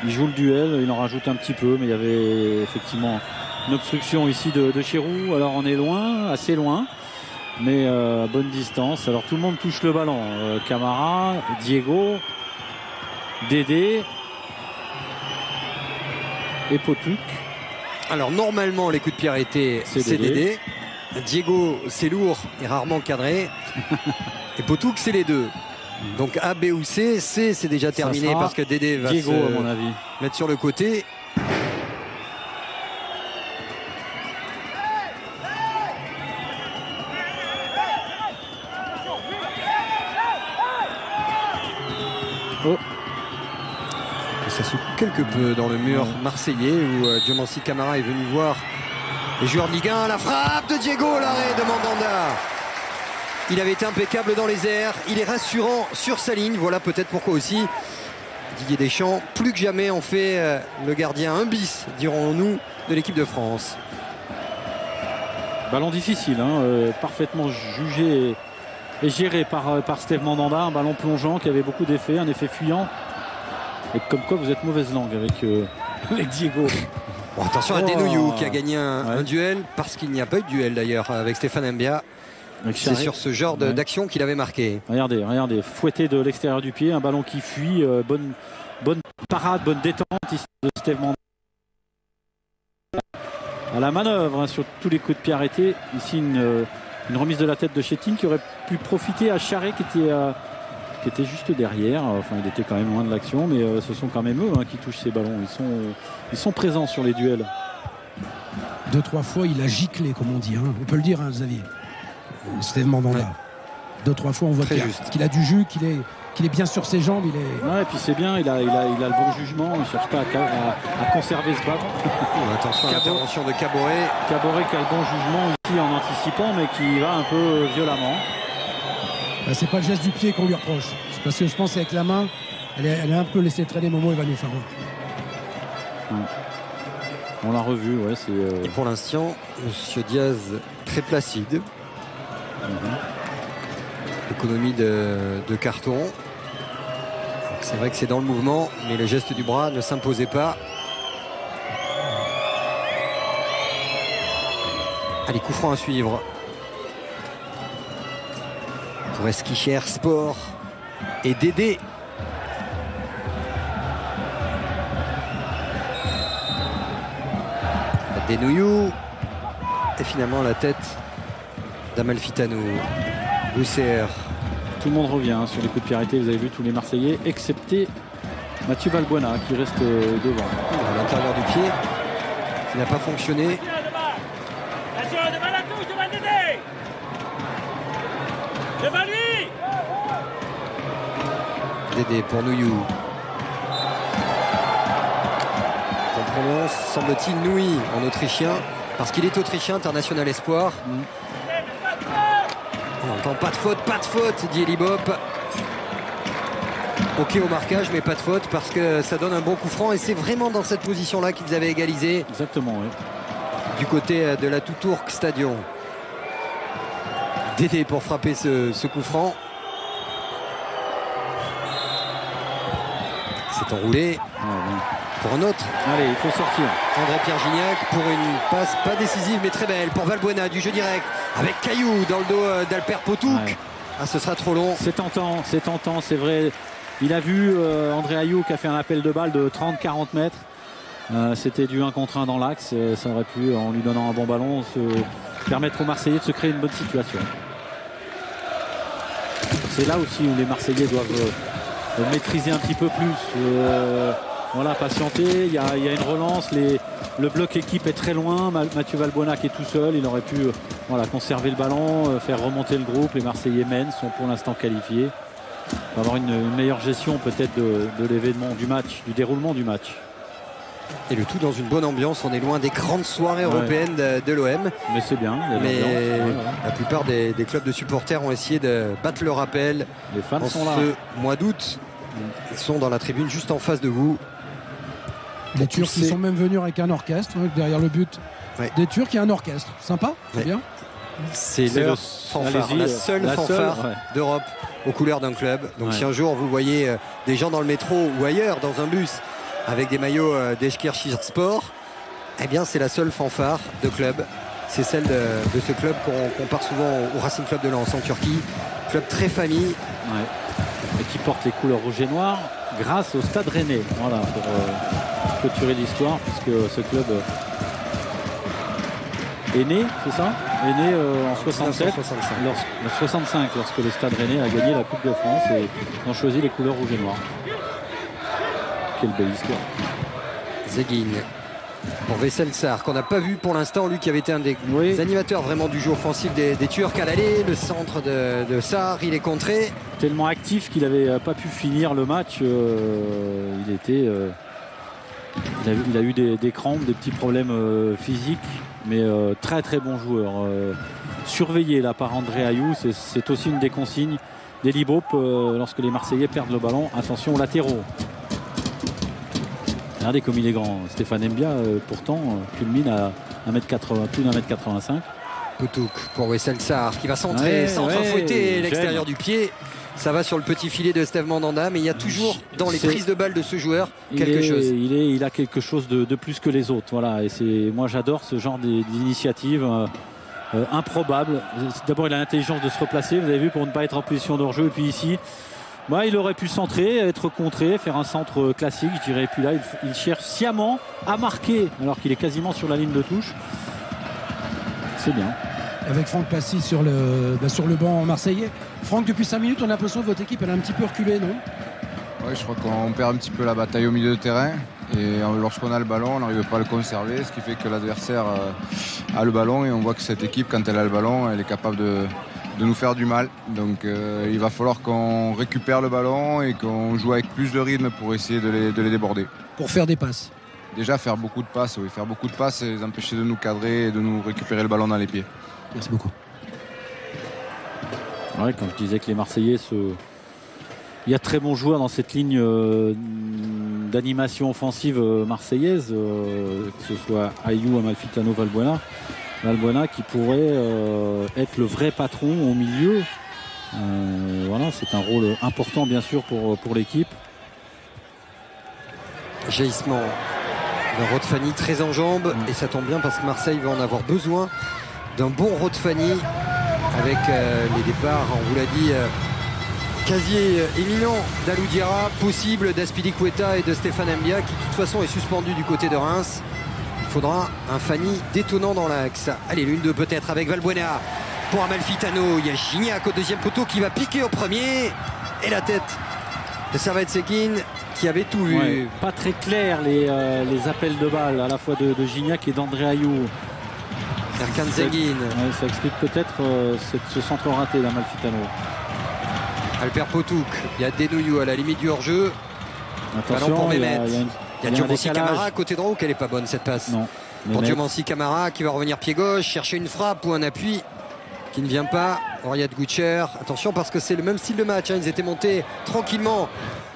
Il joue le duel, il en rajoute un petit peu, mais il y avait effectivement une obstruction ici de Chirou. Alors on est loin, assez loin, mais à bonne distance. Alors tout le monde touche le ballon. Camara, Diego, Dédé et Potuk. Alors normalement les coups de pied arrêtés, c'est Dédé. Diego, c'est lourd et rarement cadré. Et Potuk, c'est les deux. Donc A, B ou C, C c'est déjà terminé parce que Dédé va Diego, à mon avis, mettre sur le côté. Oh. Ça souffle quelque peu dans le mur marseillais où Diomansi Camara est venu voir les joueurs de Ligue 1. La frappe de Diego, l'arrêt de Mandanda. Il avait été impeccable dans les airs, il est rassurant sur sa ligne. Voilà peut-être pourquoi aussi Didier Deschamps, plus que jamais, en fait le gardien un bis, dirons-nous, de l'équipe de France. Ballon difficile, hein, parfaitement jugé et géré par Steve Mandanda. Un ballon plongeant qui avait beaucoup d'effets, un effet fuyant. Et comme quoi vous êtes mauvaise langue avec Diego. Bon, attention à Denouillou qui a gagné un duel, parce qu'il n'y a pas eu de duel d'ailleurs avec Stéphane Mbia. C'est sur ce genre d'action qu'il avait marqué. Regardez, fouetté de l'extérieur du pied, un ballon qui fuit, bonne parade, bonne détente ici de Steve Mandanda. À la manœuvre sur tous les coups de pied arrêtés. Ici une remise de la tête de Chetine qui aurait pu profiter à Charret qui était juste derrière. Enfin, il était quand même loin de l'action, mais ce sont quand même eux qui touchent ces ballons. Ils sont présents sur les duels. 2-3 fois, il a giclé, comme on dit. On peut le dire, Xavier. Steve Mandanda. 2-3 fois, on voit qu'il a du jus, qu'il est bien sur ses jambes. Et puis c'est bien, il a le bon jugement. Il ne cherche pas à conserver ce ballon. Attention à l'intervention de Caboret. Caboret qui a le bon jugement ici en anticipant, mais qui va un peu violemment. C'est pas le geste du pied qu'on lui reproche. C'est parce que je pense qu'avec la main, elle a un peu laissé traîner Momo, il va nous faire voir. On l'a revu, Et pour l'instant, M. Diaz très placide. Économie de carton. C'est vrai que c'est dans le mouvement, mais le geste du bras ne s'imposait pas. Allez, coup franc à suivre pour Esquicher Sport et Dédé. Denouillou et finalement la tête d'Amalfitano. Bousser. Tout le monde revient sur les coups de pied arrêtés. Vous avez vu tous les Marseillais, excepté Mathieu Valbuena qui reste devant. À l'intérieur du pied, qui n'a pas fonctionné. Dédé pour Nouillou. On prononce, semble-t-il, Nouy en autrichien, parce qu'il est autrichien, international espoir. On n'entend pas de faute, dit Eli Bop. Ok au marquage, mais pas de faute, parce que ça donne un bon coup franc, et c'est vraiment dans cette position-là qu'ils avaient égalisé. Exactement, oui. Du côté de la Toutourk Stadion. Dédé pour frapper ce coup franc. C'est enroulé pour un autre. Allez, il faut sortir. André-Pierre Gignac pour une passe pas décisive mais très belle pour Valbuena, du jeu direct avec Caillou dans le dos d'Alper Potuk. Ce sera trop long. C'est tentant, c'est vrai. Il a vu André Ayew qui a fait un appel de balle de 30-40 mètres. C'était du 1 contre 1 dans l'axe. Ça aurait pu, en lui donnant un bon ballon, permettre aux Marseillais de se créer une bonne situation. C'est là aussi où les Marseillais doivent maîtriser un petit peu plus, Voilà, patienter, il y a une relance, le bloc équipe est très loin, Mathieu Valbuena qui est tout seul, il aurait pu voilà, conserver le ballon, faire remonter le groupe, les Marseillais mènent, sont pour l'instant qualifiés. On va avoir une meilleure gestion peut-être de l'événement du match, du déroulement du match. Et le tout dans une bonne ambiance, on est loin des grandes soirées européennes de l'OM. Mais c'est bien, mais la plupart des clubs de supporters ont essayé de battre le rappel. Les fans sont là. Ce mois d'août, ils sont dans la tribune juste en face de vous. Les Turcs qui sont même venus avec un orchestre derrière le but. Ouais. Des Turcs, il y a un orchestre. Sympa, c'est bien. C'est leur fanfare, la seule fanfare d'Europe aux couleurs d'un club. Donc si un jour vous voyez des gens dans le métro ou ailleurs, dans un bus, avec des maillots d'Eskişehirspor, eh bien c'est la seule fanfare de club. C'est celle de ce club qu'on compare souvent au Racing Club de Lens en Turquie. Club très famille. Et qui porte les couleurs rouge et noir grâce au Stade Rennais. Voilà, pour clôturer l'histoire, puisque ce club est né, c'est ça ? Est né en 67, 65, lorsque le Stade Rennais a gagné la Coupe de France et ont choisi les couleurs rouge et noir. Quelle belle histoire. Zeguin pour Veysel Sarr, qu'on n'a pas vu pour l'instant, lui qui avait été un des animateurs vraiment du jeu offensif des Turcs à l'aller. Le centre de Sarr, il est contré. Tellement actif qu'il n'avait pas pu finir le match. Il a eu des crampes, des petits problèmes physiques, mais très très bon joueur. Surveillé là par André Ayou, c'est aussi une des consignes des Libop lorsque les Marseillais perdent le ballon. Attention aux latéraux. Regardez comme il est grand. Stéphane Mbia, pourtant, culmine à 1m80, plus d'1m85. Poutouk pour Veysel Sarr qui va centrer, centre fouetté, l'extérieur du pied. Ça va sur le petit filet de Steve Mandanda, mais il y a toujours dans les prises de balles de ce joueur quelque chose. Il a quelque chose de plus que les autres. Voilà. Et moi j'adore ce genre d'initiative improbable. D'abord il a l'intelligence de se replacer, vous avez vu, pour ne pas être en position de hors-jeu. Et puis ici, il aurait pu centrer, être contré, faire un centre classique, je dirais. Et puis là, il cherche sciemment à marquer alors qu'il est quasiment sur la ligne de touche. C'est bien. Avec Franck Passy sur le banc marseillais. Franck, depuis 5 minutes, on a l'impression que votre équipe elle a un petit peu reculé, non ? Oui, je crois qu'on perd un petit peu la bataille au milieu de terrain. Et lorsqu'on a le ballon, on n'arrive pas à le conserver, ce qui fait que l'adversaire a le ballon. Et on voit que cette équipe, quand elle a le ballon, elle est capable de nous faire du mal. Donc il va falloir qu'on récupère le ballon et qu'on joue avec plus de rythme pour essayer de les déborder. Pour faire des passes. Déjà faire beaucoup de passes, oui. Faire beaucoup de passes et les empêcher de nous cadrer et de nous récupérer le ballon dans les pieds. Merci beaucoup. Ouais, quand je disais que les Marseillais il y a de très bons joueurs dans cette ligne d'animation offensive marseillaise, que ce soit Ayou, Amalfitano, Valbuena qui pourrait être le vrai patron au milieu. Voilà, c'est un rôle important bien sûr pour l'équipe. Jaillissement de Rod Fanny très en jambes et ça tombe bien parce que Marseille va en avoir besoin d'un bon Rod Fanny avec les départs, on vous l'a dit, casier éminent d'Alou Diarra, possible d'Azpilicueta et de Stéphane Mbia qui de toute façon est suspendu du côté de Reims. Il faudra un Fanny détonnant dans l'axe. Allez, l'1-2 peut-être avec Valbuena pour Amalfitano. Il y a Gignac au deuxième poteau qui va piquer au premier. Et la tête de Servette Seguin qui avait tout vu. Ouais, pas très clair les appels de balles à la fois de Gignac et d'André Ayou. Erkan Seguin. Ouais, ça explique peut-être ce centre raté d'Amalfitano. Alper Poutouk, il y a Denouillou à la limite du hors-jeu. Attention, pour il Mehmet. Il y a Diomandé Camara à côté droit, ou qu'elle est pas bonne cette passe. Non. Pour Diomandé Camara qui va revenir pied gauche, chercher une frappe ou un appui qui ne vient pas. Oriad Goucher, attention parce que c'est le même style de match. Ils étaient montés tranquillement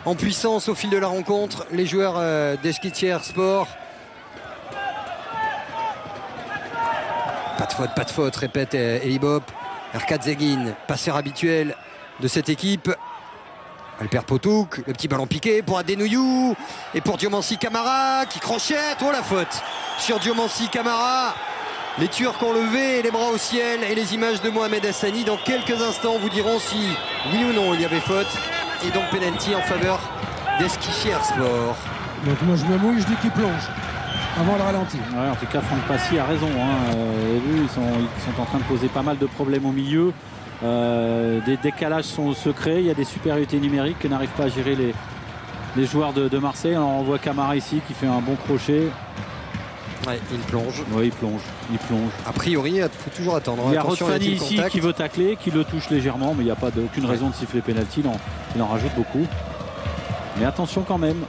en puissance au fil de la rencontre. Les joueurs d'Eskişehirspor. Pas de faute, répète Elibop. Erkan Seguin, passeur habituel de cette équipe. Alper Poutouk, le petit ballon piqué pour Adenouillou et pour Diomandé Camara qui crochette. Oh la faute sur Diomandé Camara. Les Turcs ont levé les bras au ciel et les images de Mohamed Hassani dans quelques instants vous diront si oui ou non il y avait faute et donc penalty en faveur d'Eskişehirspor. Donc moi je me mouille, je dis qu'il plonge avant le ralenti. Ouais, en tout cas Franck Passy a raison. Ils sont en train de poser pas mal de problèmes au milieu. Des décalages se créent, il y a des supériorités numériques que n'arrivent pas à gérer les joueurs de Marseille. Alors on voit Camara ici qui fait un bon crochet. Ouais, il plonge. Oui, il plonge. A priori, il faut toujours attendre. Il y a Attention, Rodfani y a-t-il ici contact qui veut tacler, qui le touche légèrement, mais il n'y a pas aucune raison de siffler penalty. Il en rajoute beaucoup. Mais attention quand même.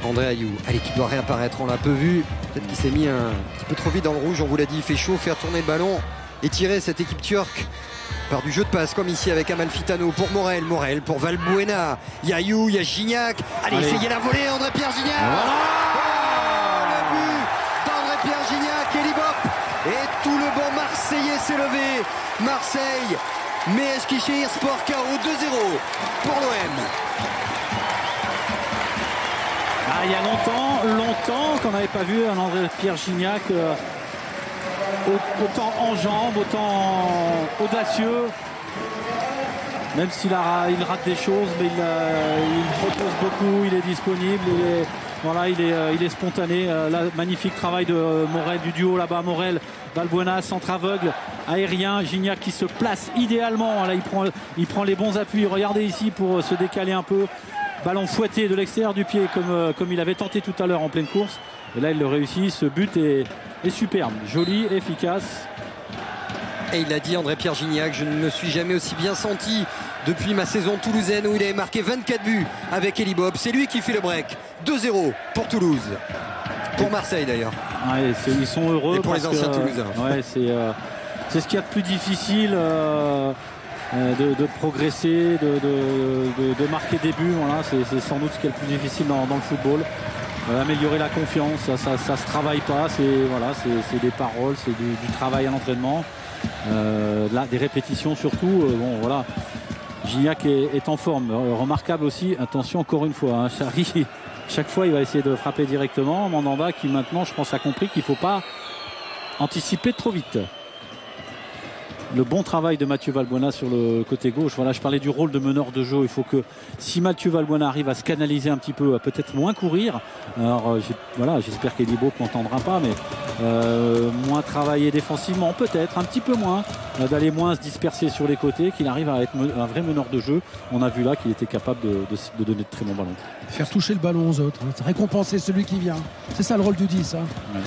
André Ayou, allez, qui doit réapparaître, on l'a peu vu. Peut-être qu'il s'est mis un petit peu trop vite dans le rouge, on vous l'a dit, il fait chaud, faire tourner le ballon et tirer cette équipe turque par du jeu de passe, comme ici avec Amalfitano pour Morel pour Valbuena. Il y a Ayou, il y a Gignac. Allez, essayez la volée, André-Pierre Gignac. Le but d'André-Pierre Gignac et Libop. Et tout le banc marseillais s'est levé. Marseille, mais Eskişehir Sport KO 2-0 pour l'OM. Il y a longtemps qu'on n'avait pas vu un André-Pierre Gignac autant en jambes, autant audacieux. Même s'il rate des choses, mais il propose beaucoup, il est disponible, il est spontané. Là, magnifique travail de Morel, du duo là-bas. Morel, Valbuena, centre aveugle, aérien. Gignac qui se place idéalement. Là, il prend les bons appuis. Regardez ici pour se décaler un peu. Ballon fouetté de l'extérieur du pied comme il avait tenté tout à l'heure en pleine course. Et là il le réussit, ce but est superbe, joli, efficace. Et il a dit, André-Pierre Gignac, je ne me suis jamais aussi bien senti depuis ma saison toulousaine où il avait marqué 24 buts avec Elie Bob. C'est lui qui fait le break. 2-0 pour Toulouse. Pour Marseille d'ailleurs. Ouais, ils sont heureux. Et pour les anciens Toulousains. Ouais, c'est ce qu'il y a de plus difficile. De progresser, de marquer des buts, voilà, c'est sans doute ce qui est le plus difficile dans le football. Améliorer la confiance, ça se travaille pas, c'est des paroles, c'est du travail à l'entraînement, des répétitions surtout. Gignac est en forme, remarquable aussi. Attention encore une fois, hein, Chari, chaque fois il va essayer de frapper directement. Mandanda qui maintenant, je pense, a compris qu'il ne faut pas anticiper trop vite. Le bon travail de Mathieu Valbuena sur le côté gauche. Voilà, je parlais du rôle de meneur de jeu. Il faut que si Mathieu Valbuena arrive à se canaliser un petit peu, à peut-être moins courir. Alors j'espère qu'Elie Bob n'entendra pas, mais moins travailler défensivement, peut-être un petit peu moins, d'aller moins se disperser sur les côtés, qu'il arrive à être un vrai meneur de jeu. On a vu là qu'il était capable de donner de très bons ballons. Faire toucher le ballon aux autres, hein, récompenser celui qui vient. C'est ça le rôle du 10. Hein. Ouais.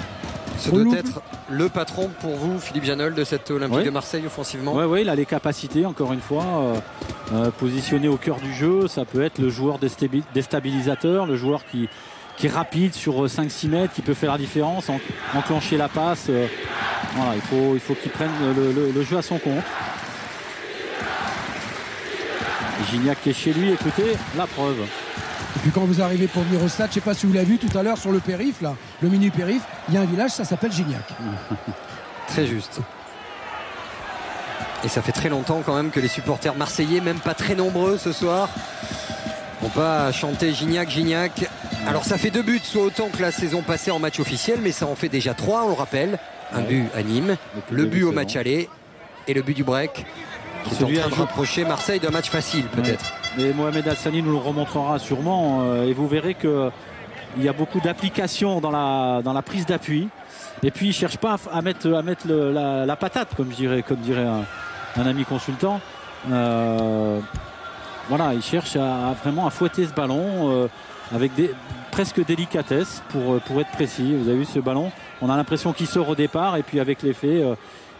Ce doit être le patron pour vous, Philippe Janol, de cette Olympique de Marseille offensivement. Oui, il a les capacités, encore une fois, positionné au cœur du jeu. Ça peut être le joueur déstabilisateur, le joueur qui est rapide sur 5-6 mètres, qui peut faire la différence, enclencher la passe. Il faut qu'il prenne le jeu à son compte. Gignac qui est chez lui, écoutez, la preuve. Et puis quand vous arrivez pour venir au stade, je ne sais pas si vous l'avez vu tout à l'heure sur le périph', là, le mini périph', il y a un village, ça s'appelle Gignac. Très juste. Et ça fait très longtemps quand même que les supporters marseillais, même pas très nombreux ce soir, n'ont pas chanté Gignac. Alors ça fait 2 buts, soit autant que la saison passée en match officiel, mais ça en fait déjà 3, on le rappelle. Un but à Nîmes, le but au match aller et le but du break. Qui est en train de rapprocher Marseille d'un match facile peut-être. Mais Mohamed Hassani nous le remontrera sûrement et vous verrez qu'il y a beaucoup d'applications dans la prise d'appui. Et puis il ne cherche pas à mettre la patate, comme dirait un ami consultant. Il cherche vraiment à fouetter ce ballon avec presque délicatesse pour être précis. Vous avez vu ce ballon, on a l'impression qu'il sort au départ et puis avec l'effet,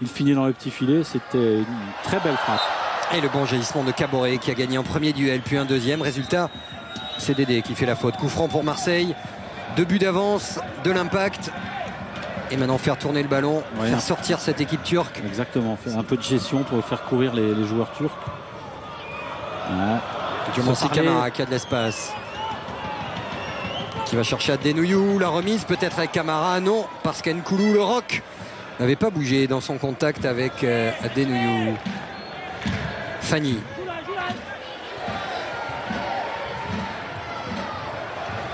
il finit dans le petit filet. C'était une très belle frappe. Et le bon jaillissement de Caboret qui a gagné en premier duel puis un deuxième. Résultat, c'est Dédé qui fait la faute. Coup franc pour Marseille. 2 buts d'avance, de l'impact. Et maintenant faire tourner le ballon, faire sortir cette équipe turque. Exactement, faire un peu de gestion pour faire courir les joueurs turcs. Diomansi Camara qui a de l'espace. Qui va chercher Adenouyou. La remise peut-être avec Camara. Non, parce qu'Nkoulou, le roc, n'avait pas bougé dans son contact avec Adenouyou. Fanny.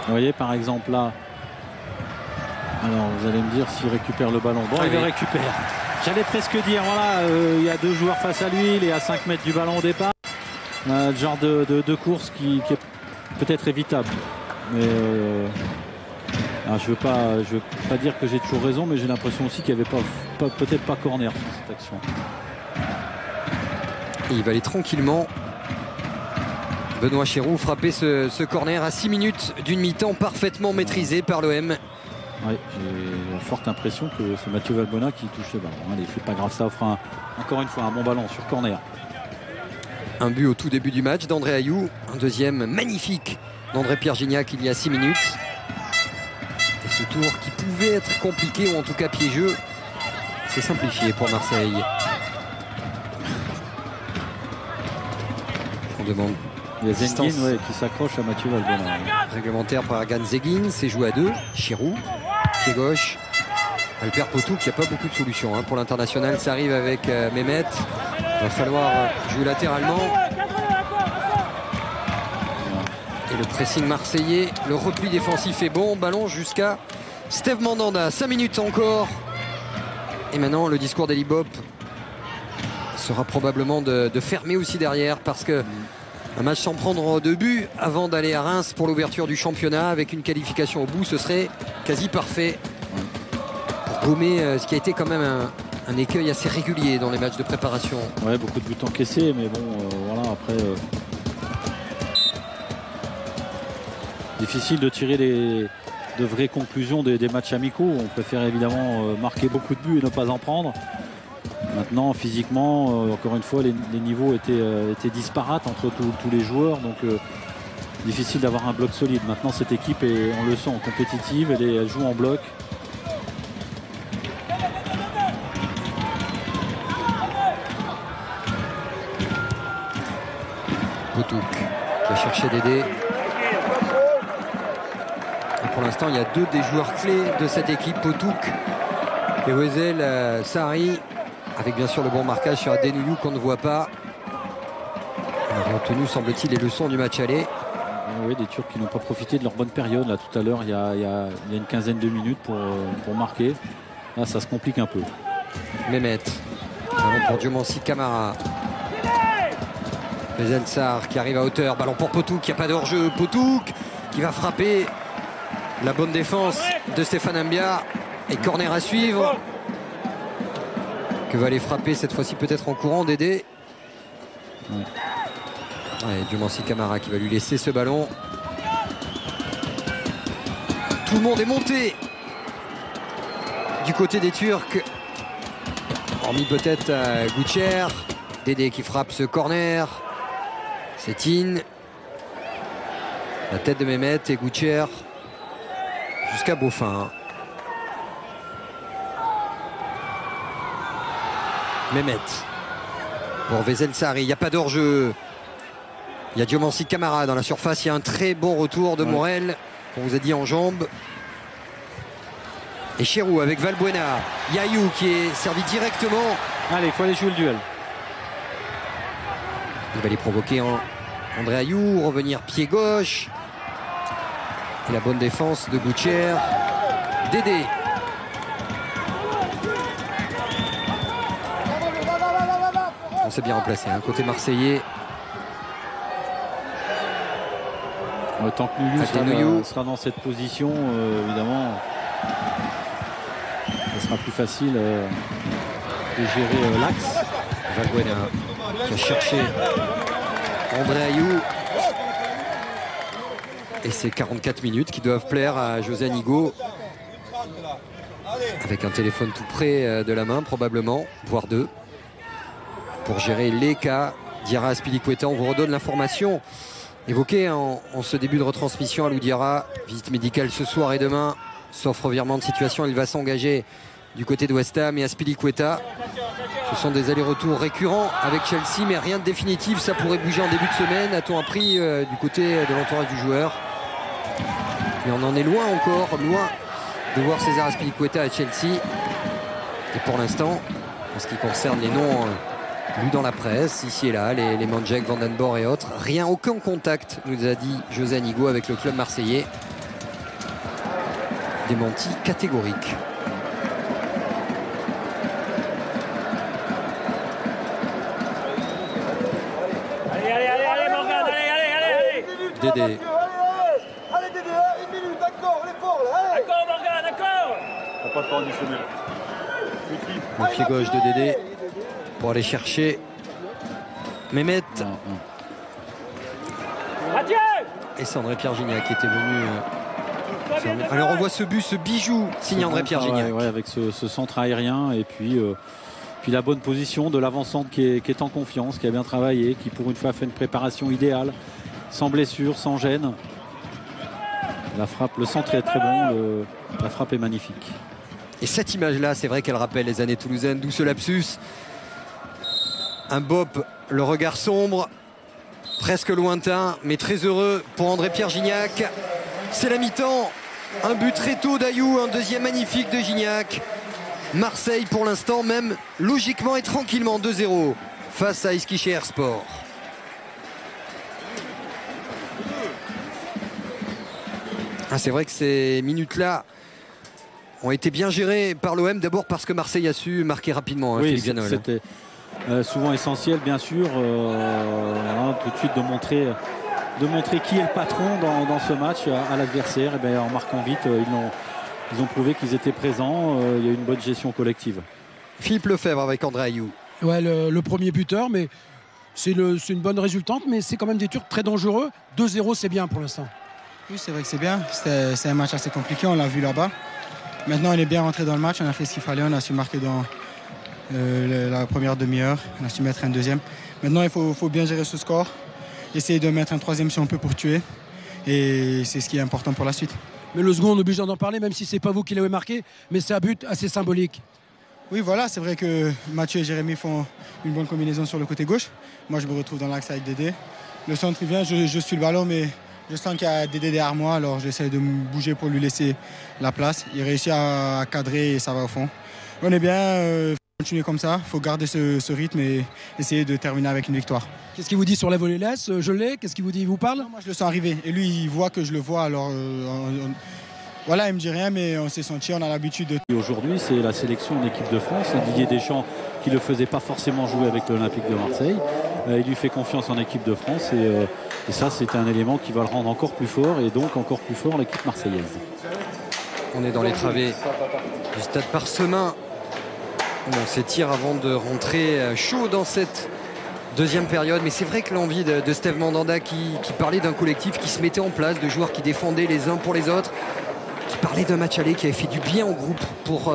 Vous voyez par exemple là. Alors vous allez me dire s'il récupère le ballon. Bon, il le récupère. J'allais presque dire, il y a 2 joueurs face à lui, il est à 5 mètres du ballon au départ. Le genre de course qui est peut-être évitable. Mais je veux pas dire que j'ai toujours raison, mais j'ai l'impression aussi qu'il n'y avait peut-être pas corner sur cette action. Et il va aller tranquillement Benoît Chéroux frappait ce corner à 6 minutes d'une mi-temps parfaitement maîtrisée par l'OM. Oui, j'ai la forte impression que c'est Mathieu Valbuena qui touche le ballon. Allez, c'est pas grave, ça offre encore une fois un bon ballon sur corner. Un but au tout début du match d'André Ayou. Un deuxième magnifique d'André-Pierre Gignac il y a 6 minutes. Et ce tour qui pouvait être compliqué ou en tout cas piégeux, c'est simplifié pour Marseille. On demande il y a Zenguin qui s'accroche à Mathieu Valbuena. Réglementaire par Ergan Zenguin, c'est joué à 2. Chirou, pied gauche. Alper Potou qui n'a pas beaucoup de solutions pour l'international. Ça arrive avec Mehmet. Il va falloir jouer latéralement. Et le pressing marseillais, le repli défensif est bon. Ballon jusqu'à Steve Mandanda. 5 minutes encore. Et maintenant le discours d'Eli Bopp sera probablement de fermer aussi derrière, parce que un match sans prendre de but avant d'aller à Reims pour l'ouverture du championnat avec une qualification au bout, ce serait quasi parfait pour gommer ce qui a été quand même un écueil assez régulier dans les matchs de préparation. Ouais, beaucoup de buts encaissés, mais bon, voilà, après difficile de tirer de vraies conclusions des matchs amicaux. On préfère évidemment marquer beaucoup de buts et ne pas en prendre. Maintenant, physiquement, encore une fois, les niveaux étaient disparates entre tous les joueurs, donc difficile d'avoir un bloc solide. Maintenant, cette équipe est, on le sent, compétitive, elle joue en bloc. Potouk qui a cherché Dédé. Et pour l'instant, il y a 2 des joueurs clés de cette équipe, Potouk et Wezel Sarri, avec bien sûr le bon marquage sur Adenouyou qu'on ne voit pas. On a retenu, semble-t-il, les leçons du match aller. Oui, des Turcs qui n'ont pas profité de leur bonne période là tout à l'heure, il y a une quinzaine de minutes pour marquer. Là, ça se complique un peu. Mehmet, ballon pour Diomansi Camara. Wezel Sarr qui arrive à hauteur, ballon pour Potouk, il n'y a pas de hors-jeu. Potouk qui va frapper. La bonne défense de Stéphane Mbia. Et corner à suivre. Que va aller frapper cette fois-ci peut-être en courant Dédé. Ouais, Diomansi Camara qui va lui laisser ce ballon. Tout le monde est monté du côté des Turcs. Hormis peut-être Goucher. Dédé qui frappe ce corner. C'est in. La tête de Mehmet et Goucher jusqu'à Beaufin. Mehmet pour Wezel Sarri, il n'y a pas d'hors-jeu. Il y a Diomansi Camara dans la surface, il y a un très bon retour de Morel, qu'on vous a dit en jambes. Et Chéroux avec Valbuena. Ayou qui est servi directement. Allez, il faut aller jouer le duel. Il va les provoquer André Ayou, revenir pied gauche. Et la bonne défense de Goucher. Dédé. On s'est bien remplacé, côté marseillais. Tant que Nouyou sera dans cette position, évidemment, ça sera plus facile de gérer l'axe. Valbuena qui a cherché André Ayou. Et c'est 44 minutes qui doivent plaire à José Anigo. Avec un téléphone tout près de la main, probablement, voire 2. Pour gérer les cas, Diarra Azpilicueta. On vous redonne l'information évoquée en ce début de retransmission à Lou Diarra. Visite médicale ce soir et demain, sauf revirement de situation. Il va s'engager du côté de West Ham et Azpilicueta. Ce sont des allers-retours récurrents avec Chelsea, mais rien de définitif. Ça pourrait bouger en début de semaine. A-t-on appris du côté de l'entourage du joueur? Mais on en est loin encore, loin de voir César Azpilicueta à Chelsea. Et pour l'instant, en ce qui concerne les noms lus dans la presse, ici et là, les Mandjek, Vandenborg et autres, rien, aucun contact, nous a dit José Anigo avec le club marseillais. Démenti catégorique. Allez Morgane, allez Dédé. Allez Dédé, 1 minute, d'accord, on est fort là. D'accord Morgane, d'accord. On va pas conditionner. Le pied gauche de Dédé pour aller chercher Mehmet. Et c'est André-Pierre Gignac qui était venu fermer. Alors on voit ce but, ce bijou signé André-Pierre Gignac. Ouais, avec ce centre aérien et puis la bonne position de l'avancante qui est en confiance, qui a bien travaillé, qui pour une fois fait une préparation idéale, sans blessure, sans gêne. La frappe, le centre est très bon, la frappe est magnifique. Et cette image-là, c'est vrai qu'elle rappelle les années toulousaines, d'où ce lapsus. Un bop, le regard sombre, presque lointain, mais très heureux pour André-Pierre Gignac. C'est la mi-temps, un but très tôt d'Ayou, un deuxième magnifique de Gignac. Marseille pour l'instant même logiquement et tranquillement 2-0 face à Eskişehir Sport. C'est vrai que ces minutes-là ont été bien gérées par l'OM, d'abord parce que Marseille a su marquer rapidement. Oui, c'était souvent essentiel, bien sûr, tout de suite de montrer qui est le patron dans ce match à l'adversaire. Et bien, en marquant vite, ils ont prouvé qu'ils étaient présents. Il y a eu une bonne gestion collective. Philippe Lefebvre avec André Ayou. Ouais, le premier buteur, mais c'est une bonne résultante, mais c'est quand même des Turcs très dangereux. 2-0, c'est bien pour l'instant. Oui, c'est vrai que c'est bien. C'est un match assez compliqué, on l'a vu là-bas. Maintenant, on est bien rentré dans le match, on a fait ce qu'il fallait, on a su marquer dans la première demi-heure, on a su mettre un deuxième. Maintenant, il faut bien gérer ce score, essayer de mettre un troisième si on peut pour tuer. Et c'est ce qui est important pour la suite. Mais le second, on est obligé d'en parler, même si c'est pas vous qui l'avez marqué, mais c'est un but assez symbolique. Oui, voilà, c'est vrai que Mathieu et Jérémy font une bonne combinaison sur le côté gauche. Moi, je me retrouve dans l'axe avec Dédé. Le centre, il vient, je suis le ballon, mais je sens qu'il y a Dédé derrière moi, alors j'essaie de me bouger pour lui laisser la place. Il réussit à cadrer et ça va au fond. On est bien, faut continuer comme ça, il faut garder ce rythme et essayer de terminer avec une victoire. Qu'est-ce qu'il vous dit sur la volée laisse? Je l'ai. Qu'est-ce qu'il vous dit? Il vous parle? Moi, je le sens arriver et lui, il voit que je le vois, alors voilà, il me dit rien, mais on s'est senti, on a l'habitude de... Aujourd'hui, c'est la sélection en équipe de France. Didier Deschamps, qui ne le faisait pas forcément jouer avec l'Olympique de Marseille, il lui fait confiance en équipe de France et ça, c'est un élément qui va le rendre encore plus fort et donc encore plus fort l'équipe marseillaise. On est dans les travées du stade Parsemin. On s'étire avant de rentrer chaud dans cette deuxième période, mais c'est vrai que l'envie de Steve Mandanda qui parlait d'un collectif qui se mettait en place, de joueurs qui défendaient les uns pour les autres, qui parlait d'un match aller qui avait fait du bien au groupe pour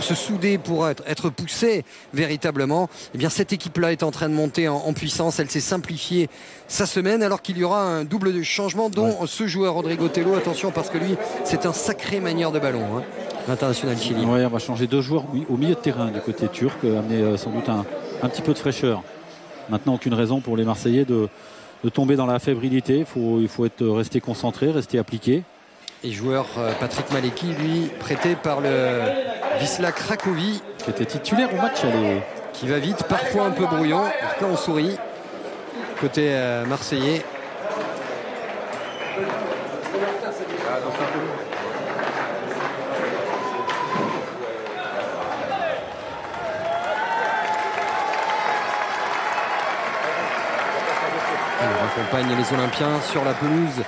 se souder, pour être poussé véritablement. Eh bien, cette équipe-là est en train de monter en puissance. Elle s'est simplifiée sa semaine alors qu'il y aura un double de changement dont ce joueur Rodrigo Tello. Attention parce que lui, c'est un sacré manieur de ballon, l'international Chili. Oui, on va changer 2 joueurs au milieu de terrain du côté turc, amener sans doute un petit peu de fraîcheur. Maintenant, aucune raison pour les Marseillais de tomber dans la fébrilité. Il faut rester concentré, rester appliqué. Et joueur Patrick Maleki, lui, prêté par le Wisla Cracovie. Qui était titulaire au match aller. Qui va vite, parfois un peu brouillon. En tout cas, on sourit. Côté marseillais. On accompagne les Olympiens sur la pelouse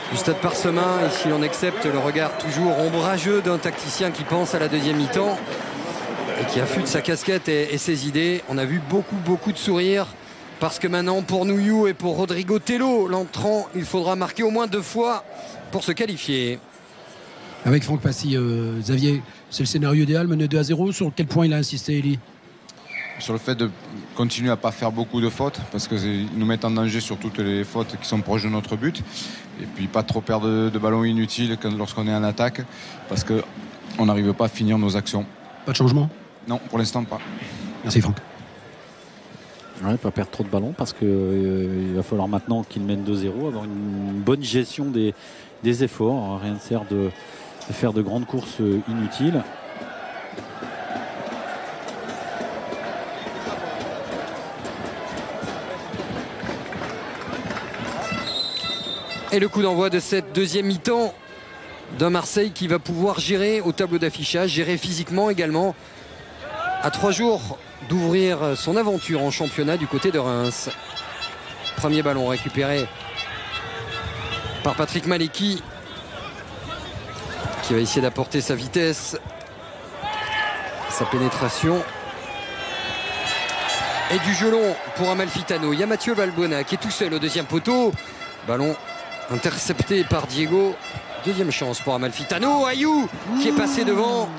du stade Parsemin, et si l'on accepte le regard toujours ombrageux d'un tacticien qui pense à la deuxième mi-temps et qui affûte sa casquette et ses idées, on a vu beaucoup de sourires parce que maintenant pour Nouillou et pour Rodrigo Tello, l'entrant, il faudra marquer au moins 2 fois pour se qualifier. Avec Franck Passy, Xavier, c'est le scénario idéal, mené 2-0. Sur quel point il a insisté, Elie? Sur le fait de continuer à ne pas faire beaucoup de fautes, parce qu'ils nous mettent en danger sur toutes les fautes qui sont proches de notre but. Et puis pas trop perdre de ballons inutiles lorsqu'on est en attaque, parce qu'on n'arrive pas à finir nos actions. Pas de changement? Non, pour l'instant pas. Merci Franck. Ouais, pas perdre trop de ballons, parce qu'il va falloir maintenant qu'ils mènent 2-0, avoir une bonne gestion des efforts. Rien ne sert de faire de grandes courses inutiles. Et le coup d'envoi de cette deuxième mi-temps d'un Marseille qui va pouvoir gérer au tableau d'affichage, gérer physiquement également, à 3 jours d'ouvrir son aventure en championnat du côté de Reims. Premier ballon récupéré par Patrick Maleki, qui va essayer d'apporter sa vitesse, sa pénétration. Et du gelon pour Amalfitano. Il y a Mathieu Valbuena qui est tout seul au deuxième poteau. Ballon intercepté par Diego. Deuxième chance pour Amalfitano. Ayou qui est passé devant.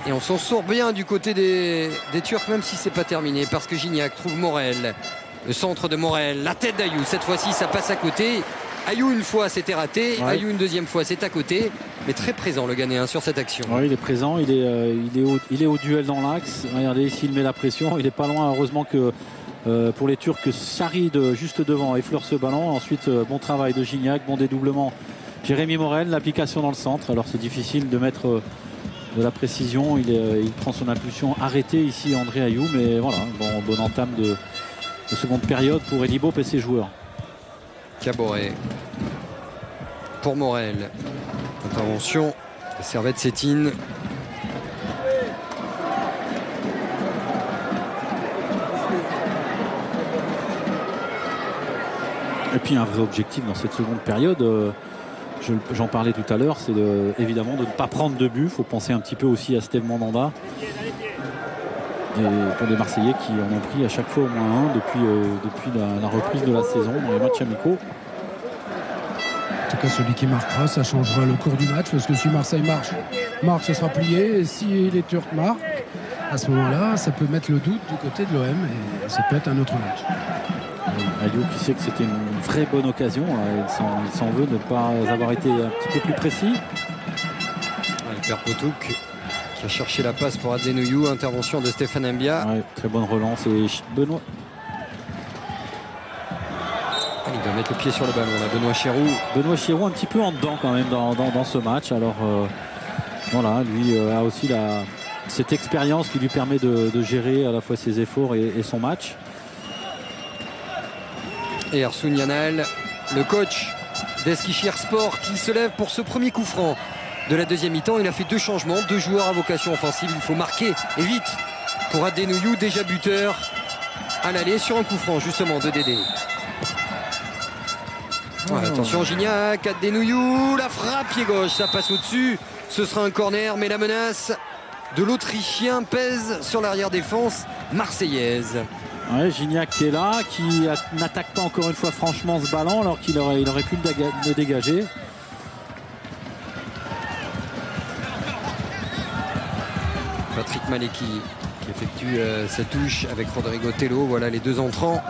Et on s'en sort bien du côté des Turcs, même si c'est pas terminé, parce que Gignac trouve Morel. Le centre de Morel, la tête d'Ayou. Cette fois-ci, ça passe à côté. Ayou une fois, c'était raté. Ouais. Ayou une deuxième fois, c'est à côté. Mais très présent le Ghanéen sur cette action. Oui, il est présent, il est au duel dans l'axe. Regardez, s'il met la pression, il n'est pas loin. Heureusement que pour les Turcs, Sarid juste devant effleure ce ballon. Ensuite, bon travail de Gignac, bon dédoublement. Jérémy Morel, l'application dans le centre. Alors c'est difficile de mettre de la précision. Il prend son impulsion arrêtée ici, André Ayou. Mais voilà, bonne entame de seconde période pour Elie Bopp et ses joueurs. Caboret pour Morel. Intervention, Servette Sétine. Et puis un vrai objectif dans cette seconde période, j'en parlais tout à l'heure, c'est évidemment de ne pas prendre de but. Il faut penser un petit peu aussi à Steve Mandanda. Et pour les Marseillais qui en ont pris à chaque fois au moins un depuis la reprise de la saison dans les matchs amicaux. En tout cas, celui qui marquera, ça changera le cours du match, parce que si Marseille marque, ce sera plié. Et si les Turcs marquent, à ce moment-là, ça peut mettre le doute du côté de l'OM et ça peut être un autre match. Ayou qui sait que c'était une vraie bonne occasion. Il s'en veut de ne pas avoir été un petit peu plus précis. Alper Potouk qui a cherché la passe pour Adenouyou. Intervention de Stéphane Mbia. Ouais, très bonne relance. Et Benoît. Il doit mettre le pied sur le ballon là, Benoît Chirou. Benoît Chirou un petit peu en dedans quand même dans ce match. Alors voilà, lui a aussi cette expérience qui lui permet de gérer à la fois ses efforts et son match. Et Ersoun Yanal, le coach d'Eskişehir Sport, qui se lève pour ce premier coup franc de la deuxième mi-temps. Il a fait 2 changements, 2 joueurs à vocation offensive. Il faut marquer et vite pour Adenouyou, déjà buteur à l'aller sur un coup franc justement de Dédé. Ouais, attention Gignac, Adenouyou, la frappe pied gauche, ça passe au-dessus. Ce sera un corner, mais la menace de l'Autrichien pèse sur l'arrière-défense marseillaise. Ouais, Gignac qui est là, qui n'attaque pas encore une fois franchement ce ballon alors qu'il aurait pu le dégager. Patrick Maleki qui effectue sa touche avec Rodrigo Tello. Voilà les 2 entrants.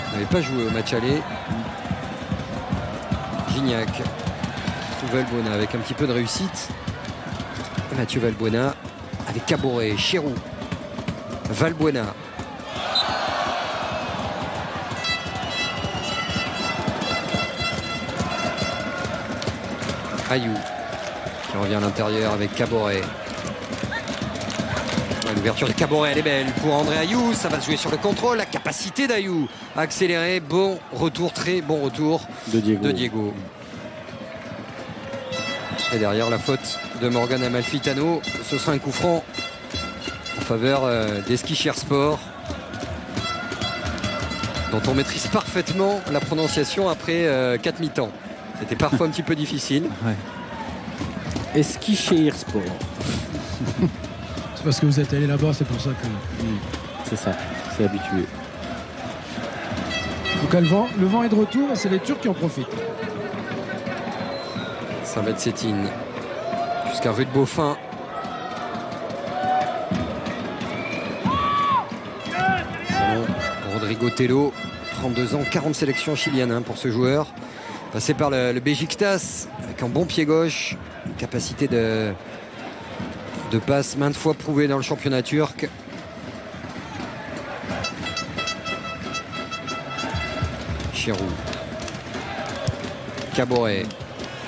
Il n'avait pas joué au match aller. Gignac qui trouve Valbuena avec un petit peu de réussite. Mathieu Valbuena avec Caboret, Chirou. Valbuena. Ayou qui revient à l'intérieur avec Caboret. L'ouverture de Caboret, elle est belle pour André Ayou. Ça va se jouer sur le contrôle, la capacité d'Ayou à accélérer. Bon retour, très bon retour de Diego. Et derrière la faute de Morgan Amalfitano, ce sera un coup franc en faveur d'Eskişehir Sport, dont on maîtrise parfaitement la prononciation après 4 mi-temps. C'était parfois un petit peu difficile. Ouais. Eskişehir Sport. C'est parce que vous êtes allé là-bas, c'est pour ça que... C'est ça, c'est habitué. Donc le vent est de retour et c'est les Turcs qui en profitent. Servette Sétine jusqu'à rue de Beaufin. Rodrigo Tello, 32 ans, 40 sélections chiliennes pour ce joueur. Passé par le Beşiktaş avec un bon pied gauche, une capacité de passe maintes fois prouvée dans le championnat turc. Chirou. Caboret.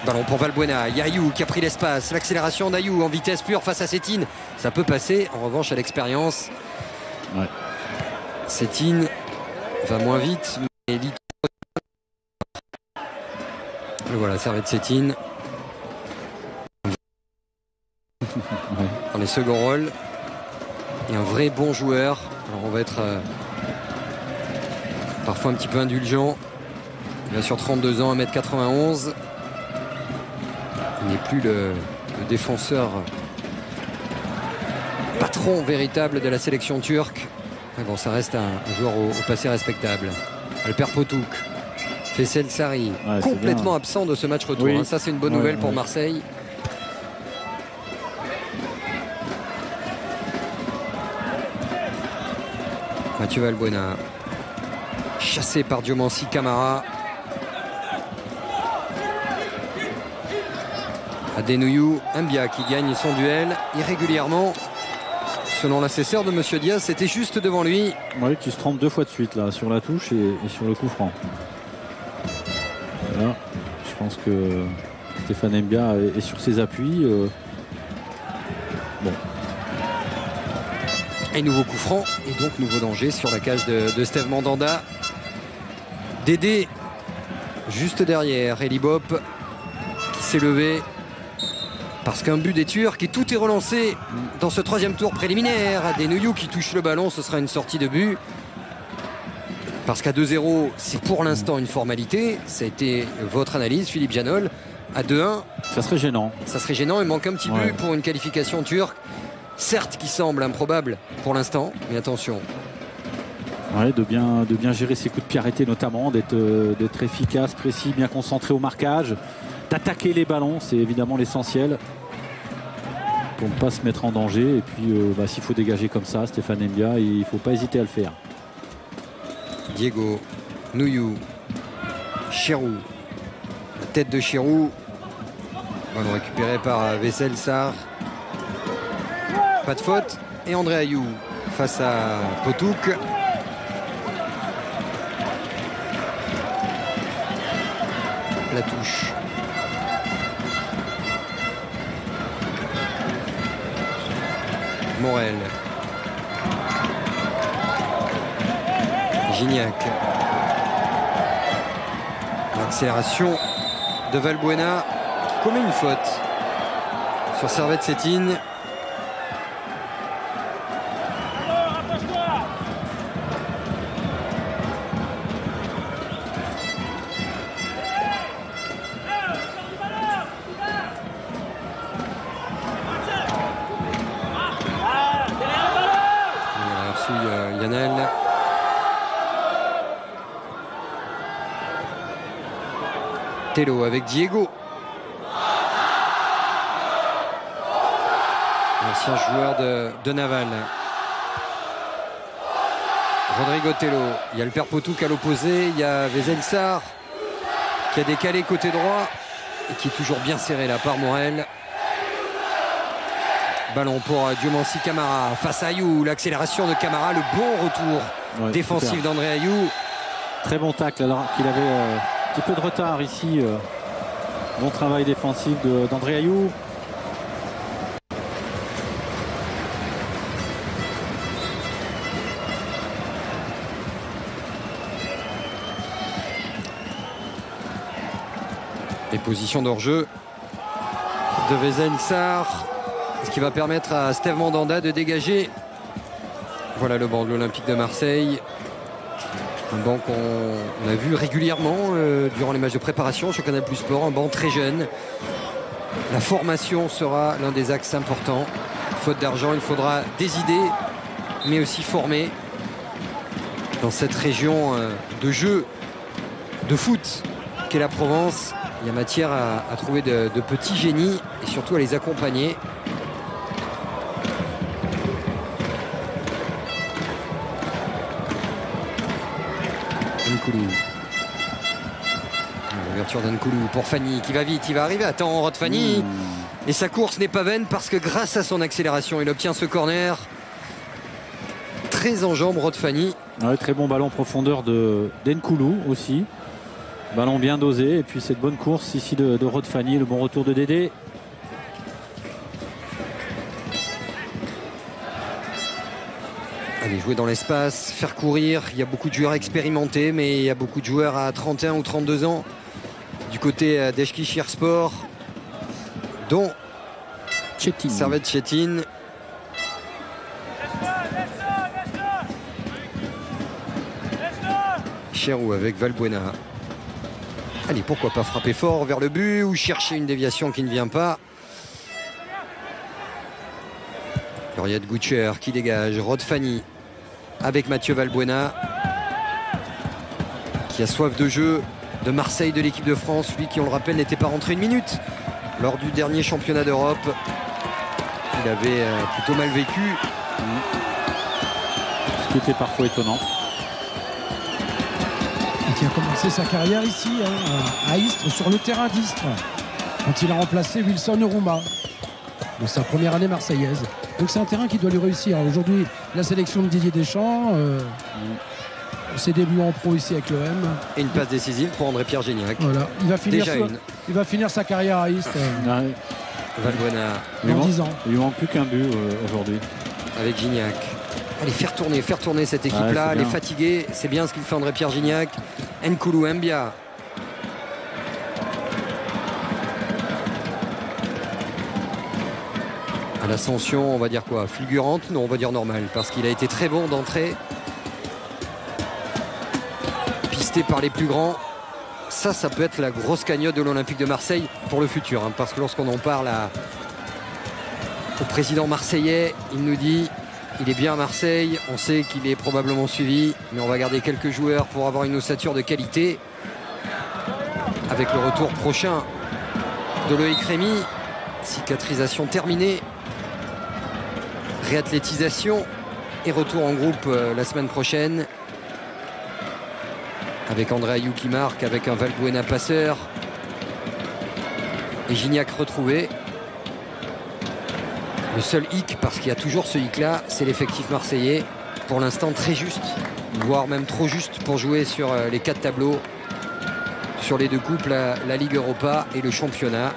Ballon pour Valbuena. Ayou qui a pris l'espace. L'accélération d'Ayou en vitesse pure face à Sétine. Ça peut passer. En revanche, à l'expérience, ouais. Sétine va moins vite. Mais voilà, Servette Sétine. Dans les seconds rôles. Et un vrai bon joueur. Alors on va être parfois un petit peu indulgent. Il a sur 32 ans, 1m91. Il n'est plus le défenseur patron véritable de la sélection turque. Mais bon, ça reste un joueur au passé respectable. Alper Potouk, Faisal Sarri, complètement absent de ce match retour. Oui. Ça, c'est une bonne nouvelle pour Marseille. Mathieu Valbuena, chassé par Diomansi Camara. Adenouyou Mbia qui gagne son duel irrégulièrement. Selon l'assesseur de Monsieur Diaz, c'était juste devant lui. Oui, qui se trompe 2 fois de suite là, sur la touche et sur le coup franc. Là, je pense que Stéphane Mbia est sur ses appuis. Bon. Et nouveau coup franc et donc nouveau danger sur la cage de Steve Mandanda. Dédé juste derrière. Elie Bopp qui s'est levé parce qu'un but des Turcs et tout est relancé dans ce 3e tour préliminaire. Adenouyou qui touche le ballon, ce sera une sortie de but. Parce qu'à 2-0, c'est pour l'instant une formalité. Ça a été votre analyse, Philippe Janol. À 2-1, ça serait gênant. Ça serait gênant. Il manque un petit but pour une qualification turque. Certes, qui semble improbable pour l'instant, mais attention. Ouais, de bien gérer ses coups de pied arrêtés notamment, d'être efficace, précis, bien concentré au marquage, d'attaquer les ballons, c'est évidemment l'essentiel pour ne pas se mettre en danger. Et puis s'il faut dégager comme ça, Stéphane Mbia, il ne faut pas hésiter à le faire. Diego, Nouyou, Chirou, la tête de Chirou, ballon récupéré par Faisal Sarr. Pas de faute. Et André Ayou face à Potouk. La touche. Morel. Gignac. L'accélération de Valbuena qui commet une faute sur Servette Sétine. Yanel. Tello avec Diego. L'ancien joueur de Naval. Rodrigo Tello. Il y a le père Potouk à l'opposé. Il y a Faisal Sarr qui a décalé côté droit et qui est toujours bien serré là par Morel. Ballon pour Diomansi Camara face à Ayou. L'accélération de Camara, le bon retour défensif d'André Ayou. Très bon tacle alors qu'il avait un petit peu de retard ici. Bon travail défensif d'André Ayou. Et position d'hors-jeu de Faisal Sarr. Ce qui va permettre à Steve Mandanda de dégager. Voilà le banc de l'Olympique de Marseille. Un banc qu'on a vu régulièrement durant les matchs de préparation sur Canal+ Sport. Un banc très jeune. La formation sera l'un des axes importants. Faute d'argent, il faudra des idées, mais aussi former. Dans cette région de jeu, de foot qu'est la Provence, il y a matière à trouver de petits génies et surtout à les accompagner. Nkoulou. L'ouverture d'Nkoulou pour Fanny qui va vite, il va arriver. Attends, Rod Fanny. Et sa course n'est pas vaine parce que grâce à son accélération, il obtient ce corner. Très en jambes, Rod Fanny. Ouais, très bon ballon profondeur d'Nkoulou aussi. Ballon bien dosé. Et puis cette bonne course ici de Rod Fanny, le bon retour de Dédé. Allez, jouer dans l'espace, faire courir. Il y a beaucoup de joueurs expérimentés, mais il y a beaucoup de joueurs à 31 ou 32 ans du côté d'Eskişehirspor, dont Servette Chetine. Chirou avec Valbuena. Allez, pourquoi pas frapper fort vers le but ou chercher une déviation qui ne vient pas. Florian Goucher qui dégage. Rod Fanny avec Mathieu Valbuena. qui a soif de jeu de Marseille, de l'équipe de France, lui qui, on le rappelle, n'était pas rentré une minute lors du dernier championnat d'Europe. Il avait plutôt mal vécu. Ce qui était parfois étonnant. Et qui a commencé sa carrière ici, à Istres, sur le terrain d'Istres, quand il a remplacé Wilson Oruma dans sa première année marseillaise. Donc c'est un terrain qui doit lui réussir. Aujourd'hui, la sélection de Didier Deschamps, ses débuts en pro ici avec l'OM. Et une passe décisive pour André-Pierre Gignac. Voilà. Il va finir sa carrière à Istres Valbuena dans 10 ans. Il lui manque plus qu'un but aujourd'hui. avec Gignac. Allez, faire tourner cette équipe-là. Ouais, elle est fatiguée. C'est bien ce qu'il fait André-Pierre Gignac. Nkoulou Mbia. À l'ascension, on va dire quoi? Fulgurante? Non, on va dire normale. Parce qu'il a été très bon d'entrée. Pisté par les plus grands. Ça peut être la grosse cagnotte de l'Olympique de Marseille pour le futur. Hein, parce que lorsqu'on en parle au président marseillais, il nous dit il est bien à Marseille, on sait qu'il est probablement suivi, mais on va garder quelques joueurs pour avoir une ossature de qualité. Avec le retour prochain de Loïc Rémy, cicatrisation terminée, réathlétisation et retour en groupe la semaine prochaine. Avec André Ayew qui marque, avec un Valbuena passeur et Gignac retrouvé. Le seul hic, parce qu'il y a toujours ce hic là, c'est l'effectif marseillais. Pour l'instant très juste, voire même trop juste pour jouer sur les 4 tableaux, sur les 2 coupes, la Ligue Europa et le championnat.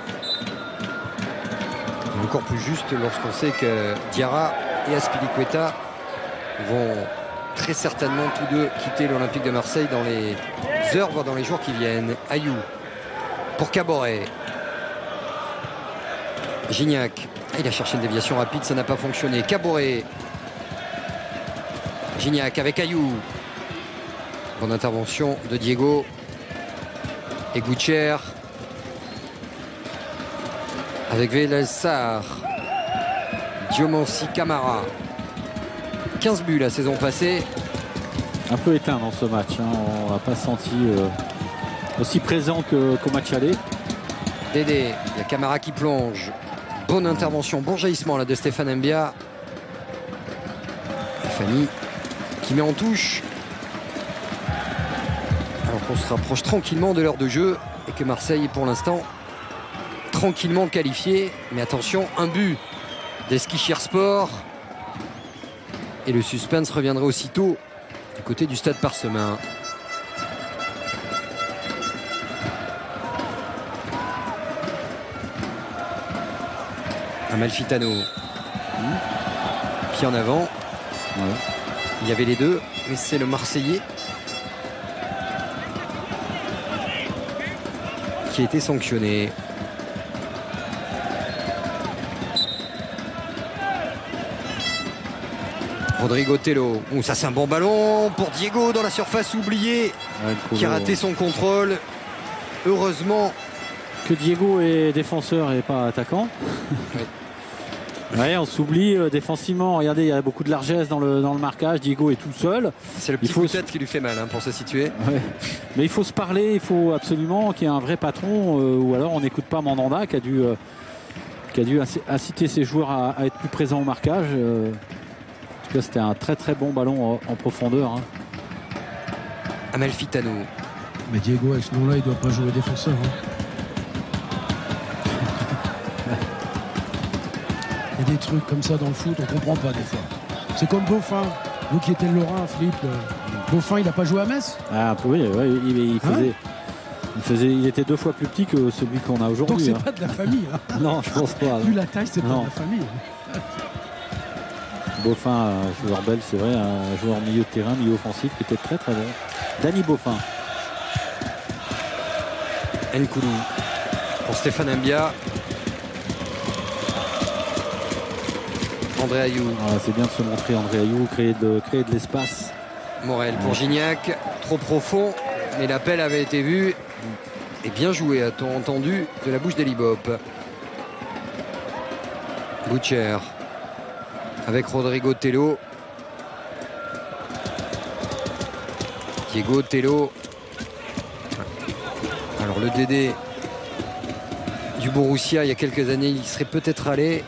Et encore plus juste lorsqu'on sait que Diarra et Azpilicueta vont très certainement tous deux quitter l'Olympique de Marseille dans les heures, voire dans les jours qui viennent. Ayew pour Caboret. Gignac. Il a cherché une déviation rapide, ça n'a pas fonctionné. Caboret. Gignac avec Ayew. Bonne intervention de Diego. Et Goucher. Avec Vélez Sarr. Diomansi Camara. 15 buts la saison passée. Un peu éteint dans ce match. Hein. On l'a pas senti aussi présent qu'au match aller. Dédé, il y a Camara qui plonge. Bonne intervention, bon jaillissement là de Stéphane Mbia. Fanny qui met en touche. Alors qu'on se rapproche tranquillement de l'heure de jeu et que Marseille est pour l'instant tranquillement qualifié. Mais attention, un but d'Eskişehirspor. Et le suspense reviendrait aussitôt du côté du stade Parsemin. Amalfitano. Pied en avant. Ouais. Il y avait les deux, mais c'est le Marseillais qui a été sanctionné. Rodrigo Tello. Ça c'est un bon ballon pour Diego dans la surface oubliée, qui a raté son contrôle. Heureusement que Diego est défenseur et pas attaquant. Oui. Ouais, on s'oublie défensivement. Regardez, il y a beaucoup de largesse dans le marquage. Diego est tout seul. C'est le petit coup de tête qui lui fait mal pour se situer. Ouais. Mais il faut se parler, il faut absolument qu'il y ait un vrai patron, ou alors on n'écoute pas Mandanda qui a dû inciter ses joueurs à être plus présents au marquage. En tout cas, c'était un très très bon ballon en profondeur. Hein. Amalfitano. Mais Diego, avec ce nom-là, il ne doit pas jouer défenseur. Hein. Il y a des trucs comme ça dans le foot, on ne comprend pas des fois. C'est comme Beaufin. Vous qui étiez le Lorrain, Philippe. Beaufin, il n'a pas joué à Metz? Ah oui, il était 2 fois plus petit que celui qu'on a aujourd'hui. Donc c'est pas de la famille. Hein. Non, je pense pas. Vu la taille, c'est pas de la famille. Beaufin, un joueur belge, c'est vrai, un joueur milieu de terrain, milieu offensif qui était très très bon. Dany Beaufin. Nkoulou pour Stéphane Mbia. André Ayew. C'est bien de se montrer, André Ayew, créer de l'espace. Morel pour Gignac, trop profond, mais l'appel avait été vu et bien joué, a-t-on entendu de la bouche d'Elibop. Goucher avec Rodrigo Tello. Diego Tello Alors le Dédé du Borussia, il y a quelques années, il serait peut-être allé.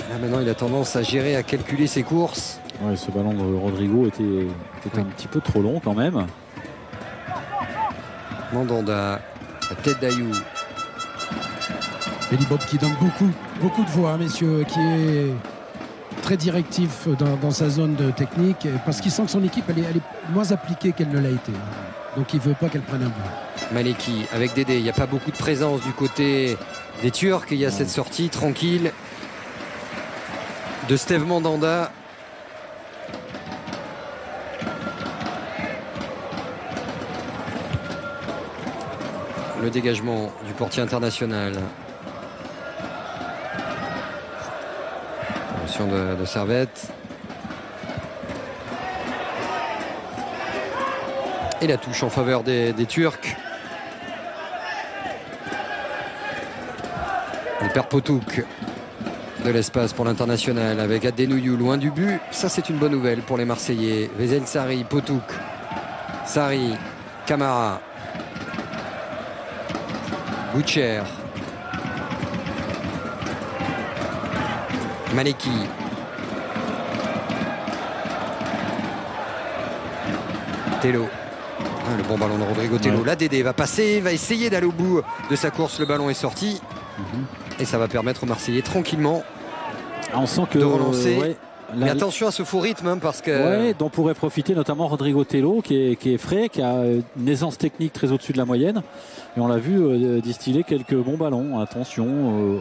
Là, maintenant, il a tendance à gérer, à calculer ses courses. Ouais, ce ballon de Rodrigo était un petit peu trop long quand même. Mandanda, la tête d'Ayou. Eli Bob qui donne beaucoup de voix, messieurs, qui est très directif dans sa zone de technique, parce qu'il sent que son équipe elle est moins appliquée qu'elle ne l'a été. Donc il ne veut pas qu'elle prenne un but. Maleki avec Dédé, il n'y a pas beaucoup de présence du côté des Turcs. Il y a cette sortie tranquille de Steve Mandanda. Le dégagement du portier international. De Servette. Et la touche en faveur des Turcs. Il perd Potouk de l'espace pour l'international avec Adenouyou loin du but. Ça, c'est une bonne nouvelle pour les Marseillais. Vezel Sarri, Potouk, Sarri, Camara, Boucher, Maleki. Tello. Le bon ballon de Rodrigo Tello. La Dédé va passer, va essayer d'aller au bout de sa course. Le ballon est sorti. Et ça va permettre aux Marseillais tranquillement on sent que, de relancer. Mais attention à ce faux rythme parce que... dont pourrait profiter notamment Rodrigo Tello qui est frais, qui a une aisance technique très au-dessus de la moyenne. Et on l'a vu distiller quelques bons ballons. Attention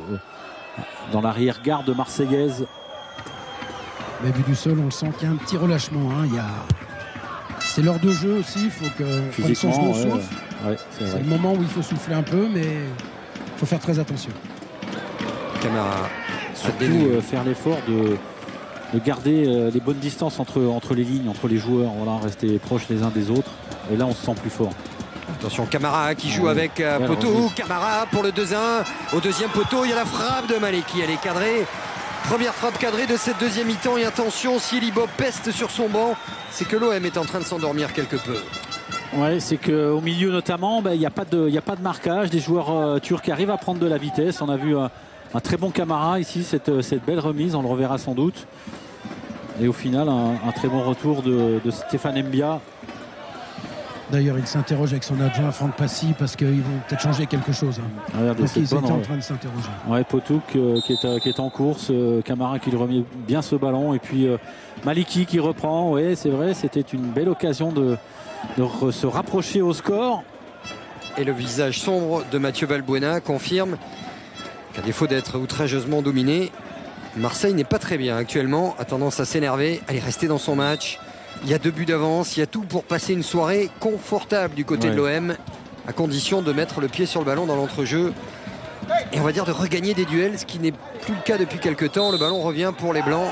dans l'arrière-garde marseillaise. Mais vu du sol, on sent qu'il y a un petit relâchement. C'est l'heure de jeu aussi. Il faut que son genou souffle. C'est le moment où il faut souffler un peu, mais il faut faire très attention. Camara. Surtout faire l'effort de garder les bonnes distances entre les lignes, entre les joueurs. Voilà, rester proches les uns des autres. Et là, on se sent plus fort. Attention, Camara qui joue avec poteau. Camara pour le 2-1. Au deuxième poteau, il y a la frappe de Maleki. Elle est cadrée. Première frappe cadrée de cette deuxième mi-temps. Et attention, si Eli Bob peste sur son banc, c'est que l'OM est en train de s'endormir quelque peu. Ouais, c'est qu'au milieu notamment, il n'y a pas de marquage. Des joueurs turcs arrivent à prendre de la vitesse. On a vu un très bon Camara ici, cette belle remise, on le reverra sans doute. Et au final, un très bon retour de Stéphane Mbia. D'ailleurs, il s'interroge avec son adjoint Franck Passy parce qu'ils vont peut-être changer quelque chose. Regardez, donc ils étaient en train de s'interroger. Ouais, Potouk qui est en course, Camara qui le remet bien ce ballon, et puis Maleki qui reprend. Ouais, c'est vrai, c'était une belle occasion de se rapprocher au score. Et le visage sombre de Mathieu Valbuena confirme qu'à défaut d'être outrageusement dominé, Marseille n'est pas très bien actuellement, a tendance à s'énerver, à rester dans son match. Il y a 2 buts d'avance, il y a tout pour passer une soirée confortable du côté de l'OM, à condition de mettre le pied sur le ballon dans l'entrejeu. Et on va dire de regagner des duels, ce qui n'est plus le cas depuis quelques temps. Le ballon revient pour les Blancs.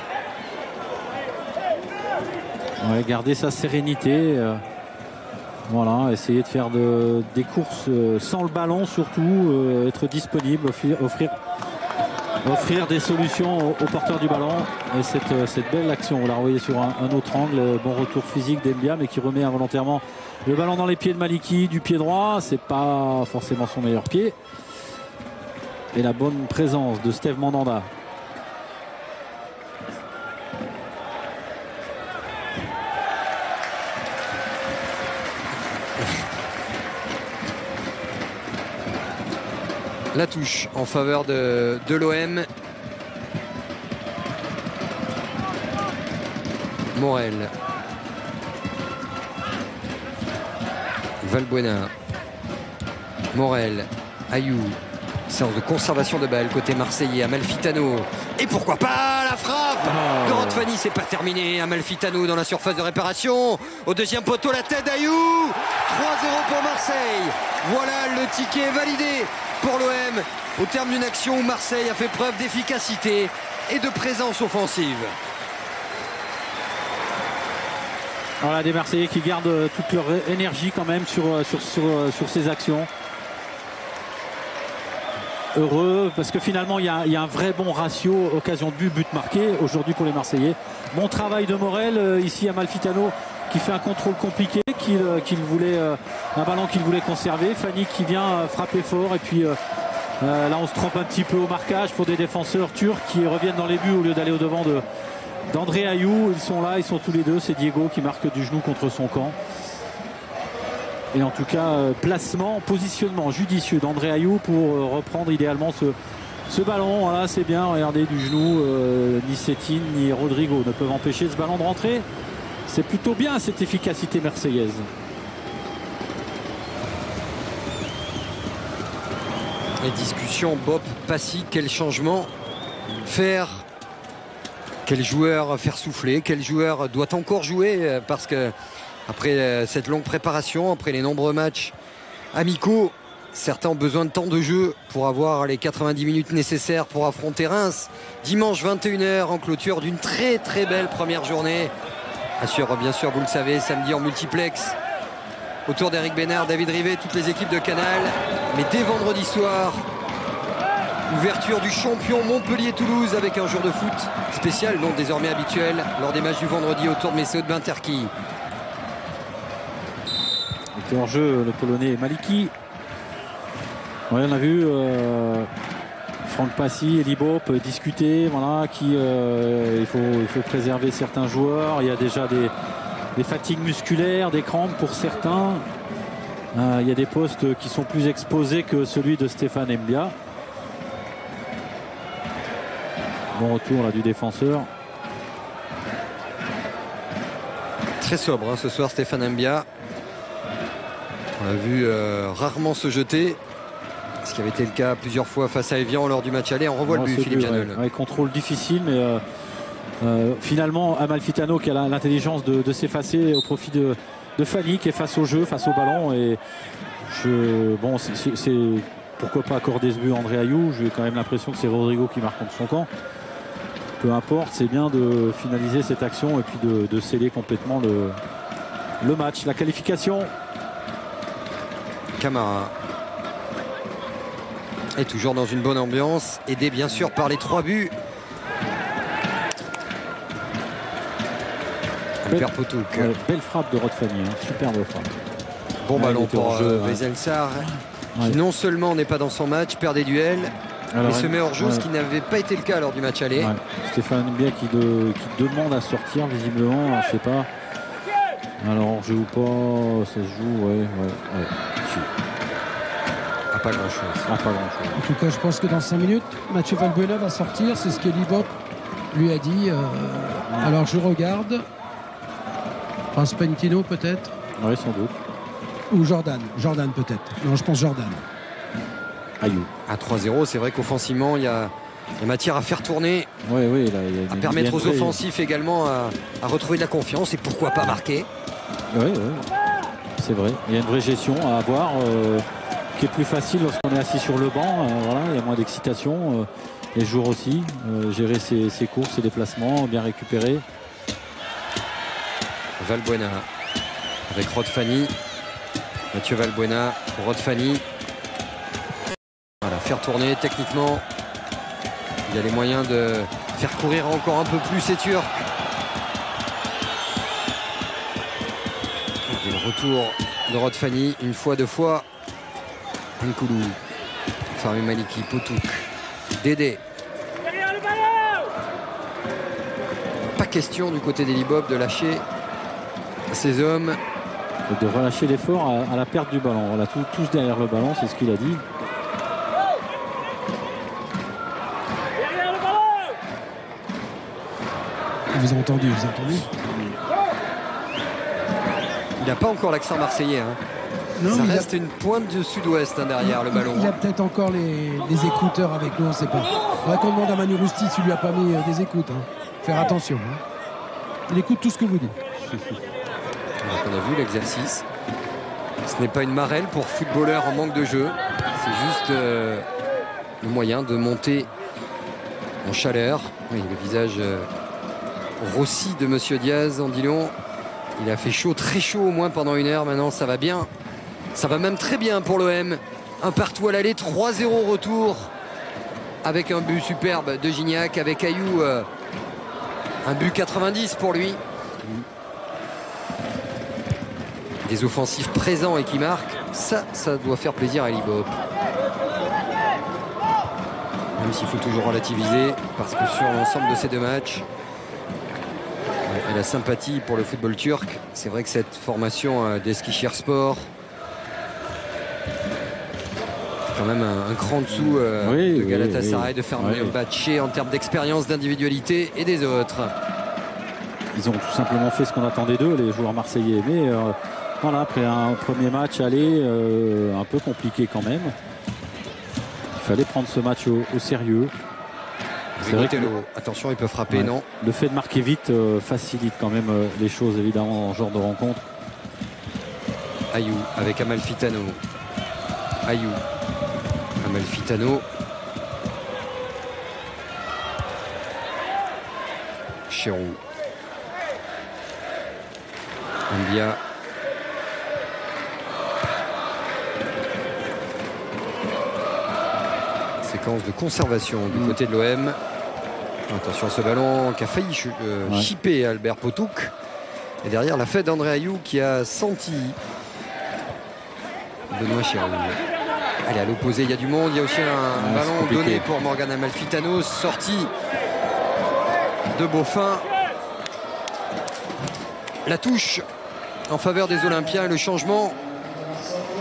Ouais, garder sa sérénité. Voilà, essayer de faire des courses sans le ballon surtout, être disponible, offrir des solutions aux porteurs du ballon. Et cette belle action, vous la revoyez sur un autre angle, bon retour physique d'Embia, mais qui remet involontairement le ballon dans les pieds de Maleki du pied droit. C'est pas forcément son meilleur pied. Et la bonne présence de Steve Mandanda. La touche en faveur de l'OM. Morel. Valbuena. Morel. Ayou. Séance de conservation de balle côté marseillais. Amalfitano. Et pourquoi pas la frappe de Rodfany. C'est pas terminé. Amalfitano dans la surface de réparation. Au deuxième poteau, la tête d'Ayou. 3-0 pour Marseille. Voilà, le ticket est validé pour l'OM au terme d'une action où Marseille a fait preuve d'efficacité et de présence offensive. Voilà, des Marseillais qui gardent toute leur énergie quand même sur ces actions. Heureux parce que finalement il y a un vrai bon ratio occasion de but marqué aujourd'hui pour les Marseillais. Bon travail de Morel ici, Amalfitano qui fait un contrôle compliqué, qu'il voulait, un ballon qu'il voulait conserver. Fanny qui vient frapper fort et puis là on se trompe un petit peu au marquage pour des défenseurs turcs qui reviennent dans les buts au lieu d'aller au devant d'André Ayou. Ils sont là, ils sont tous les deux. C'est Diego qui marque du genou contre son camp. Et en tout cas, positionnement judicieux d'André Ayou pour reprendre idéalement ce ballon. Voilà, c'est bien. Regardez, du genou, ni Sétine ni Rodrigo ne peuvent empêcher ce ballon de rentrer. C'est plutôt bien cette efficacité marseillaise. Les discussions, Bob, Passy, quel changement faire? Quel joueur faire souffler? Quel joueur doit encore jouer? Parce que après cette longue préparation, après les nombreux matchs amicaux, certains ont besoin de temps de jeu pour avoir les 90 minutes nécessaires pour affronter Reims. Dimanche 21h en clôture d'une très très belle première journée. Bien sûr, vous le savez, samedi en multiplex. Autour d'Eric Bénard, David Rivet, toutes les équipes de Canal. Mais dès vendredi soir, ouverture du champion Montpellier-Toulouse avec un jour de foot spécial, donc désormais habituel, lors des matchs du vendredi autour de Messeud Benterki. Il était en jeu le Polonais Maliki. Ouais, on a vu Franck Passy et Libo peuvent discuter. Voilà, il faut préserver certains joueurs. Il y a déjà des fatigues musculaires, des crampes pour certains. Il y a des postes qui sont plus exposés que celui de Stéphane Mbia. Bon retour là du défenseur. Très sobre ce soir, Stéphane Mbia. On l'a vu rarement se jeter, ce qui avait été le cas plusieurs fois face à Evian lors du match aller. On revoit le but, Philippe Janol. Ouais, contrôle difficile, mais finalement Amalfitano qui a l'intelligence de s'effacer au profit de Fanny qui est face au jeu, face au ballon. Et c'est pourquoi pas accorder ce but à André Ayou. J'ai quand même l'impression que c'est Rodrigo qui marque contre son camp. Peu importe, c'est bien de finaliser cette action et puis de sceller complètement le match, la qualification. Camara est toujours dans une bonne ambiance, aidé bien sûr par les 3 buts. Belle frappe de Rod Fanny, superbe frappe. Bon ballon pour Vezelsar, qui non seulement n'est pas dans son match, perd des duels, mais se met hors jeu, ce qui n'avait pas été le cas lors du match aller. Ouais. Stéphane Mbia qui demande à sortir visiblement, je sais pas. Alors je joue pas, ça se joue, ouais. Pas grand chose. En tout cas, je pense que dans 5 minutes, Mathieu Valbuena va sortir. C'est ce que Libop lui a dit. Alors je regarde. Spentino peut-être. Oui, sans doute. Ou Jordan. Jordan peut-être. Non, je pense Jordan. Ayou. À 3-0, c'est vrai qu'offensivement, il y a matière à faire tourner. Oui, à permettre aux offensifs également à retrouver de la confiance et pourquoi pas marquer. Oui, c'est vrai. Il y a une vraie gestion à avoir. Qui est plus facile lorsqu'on est assis sur le banc. Voilà, il y a moins d'excitation. Les joueurs aussi. Gérer ses courses, ses déplacements, bien récupérer. Valbuena avec Rod Fanny. Mathieu Valbuena pour Rod Fanny. Voilà, faire tourner techniquement. Il y a les moyens de faire courir encore un peu plus ces Turcs. Et le retour de Rod Fanny, une fois, 2 fois. Nkoulou, Fahmi Maliki, Potouk, Dédé. Pas question du côté des Libob de lâcher ces hommes. Et de relâcher l'effort à la perte du ballon. Voilà, tous derrière le ballon, c'est ce qu'il a dit. Vous avez entendu, Il n'a pas encore l'accent marseillais. Non, ça reste une pointe du sud-ouest derrière le ballon. Il a peut-être encore les écouteurs avec nous, on ne sait pas. Il faudrait qu'on demande à Manu Rousti s'il lui a pas mis des écoutes. Faire attention. Il écoute tout ce que vous dites. Donc on a vu l'exercice. Ce n'est pas une marelle pour footballeur en manque de jeu. C'est juste le moyen de monter en chaleur. Oui, le visage rossi de Monsieur Diaz en dit long. Il a fait chaud, très chaud au moins pendant 1 heure. Maintenant ça va bien. Ça va même très bien pour l'OM. Un partout à l'aller, 3-0 retour. Avec un but superbe de Gignac, avec Ayou. Un but 90 pour lui. des offensifs présents et qui marquent, ça doit faire plaisir à Eli Bopp. Même s'il faut toujours relativiser, parce que sur l'ensemble de ces 2 matchs, et la sympathie pour le football turc, c'est vrai que cette formation d'Eskişehirspor, c'est quand même un cran en dessous de Galatasaray, de Fenerbahçe en termes d'expérience, d'individualité et des autres. Ils ont tout simplement fait ce qu'on attendait d'eux, les joueurs marseillais. Mais voilà, après un premier match aller un peu compliqué quand même. Il fallait prendre ce match au sérieux. C'est vrai que attention, il peut frapper, non? Le fait de marquer vite facilite quand même les choses évidemment en genre de rencontre. Ayou avec Amalfitano. Ayou. Amalfitano. Chérou. Ambia. Séquence de conservation du côté de l'OM. Attention à ce ballon qui a failli chipper Albert Potouk. Et derrière la fête d'André Ayou qui a senti Benoît Chérou. Allez, à l'opposé, il y a du monde. Il y a aussi un ballon donné pour Morgan Amalfitano. Sortie de Beaufin. La touche en faveur des Olympiens. Le changement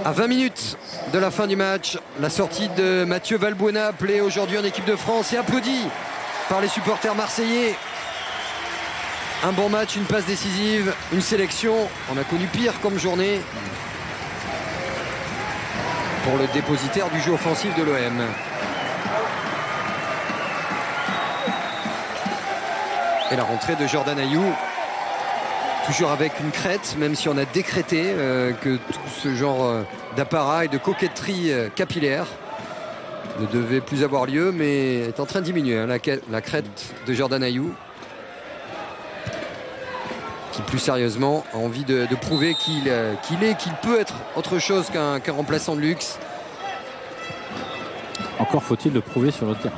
à 20 minutes de la fin du match. La sortie de Mathieu Valbuena, appelé aujourd'hui en équipe de France et applaudi par les supporters marseillais. Un bon match, une passe décisive, une sélection. On a connu pire comme journée pour le dépositaire du jeu offensif de l'OM. Et la rentrée de Jordan Ayou, toujours avec une crête, même si on a décrété que tout ce genre d'apparat et de coquetterie capillaire ne devait plus avoir lieu, mais est en train de diminuer, hein, la crête de Jordan Ayou, qui plus sérieusement a envie de prouver qu'il peut être autre chose qu'un remplaçant de luxe. Encore faut-il le prouver sur le terrain.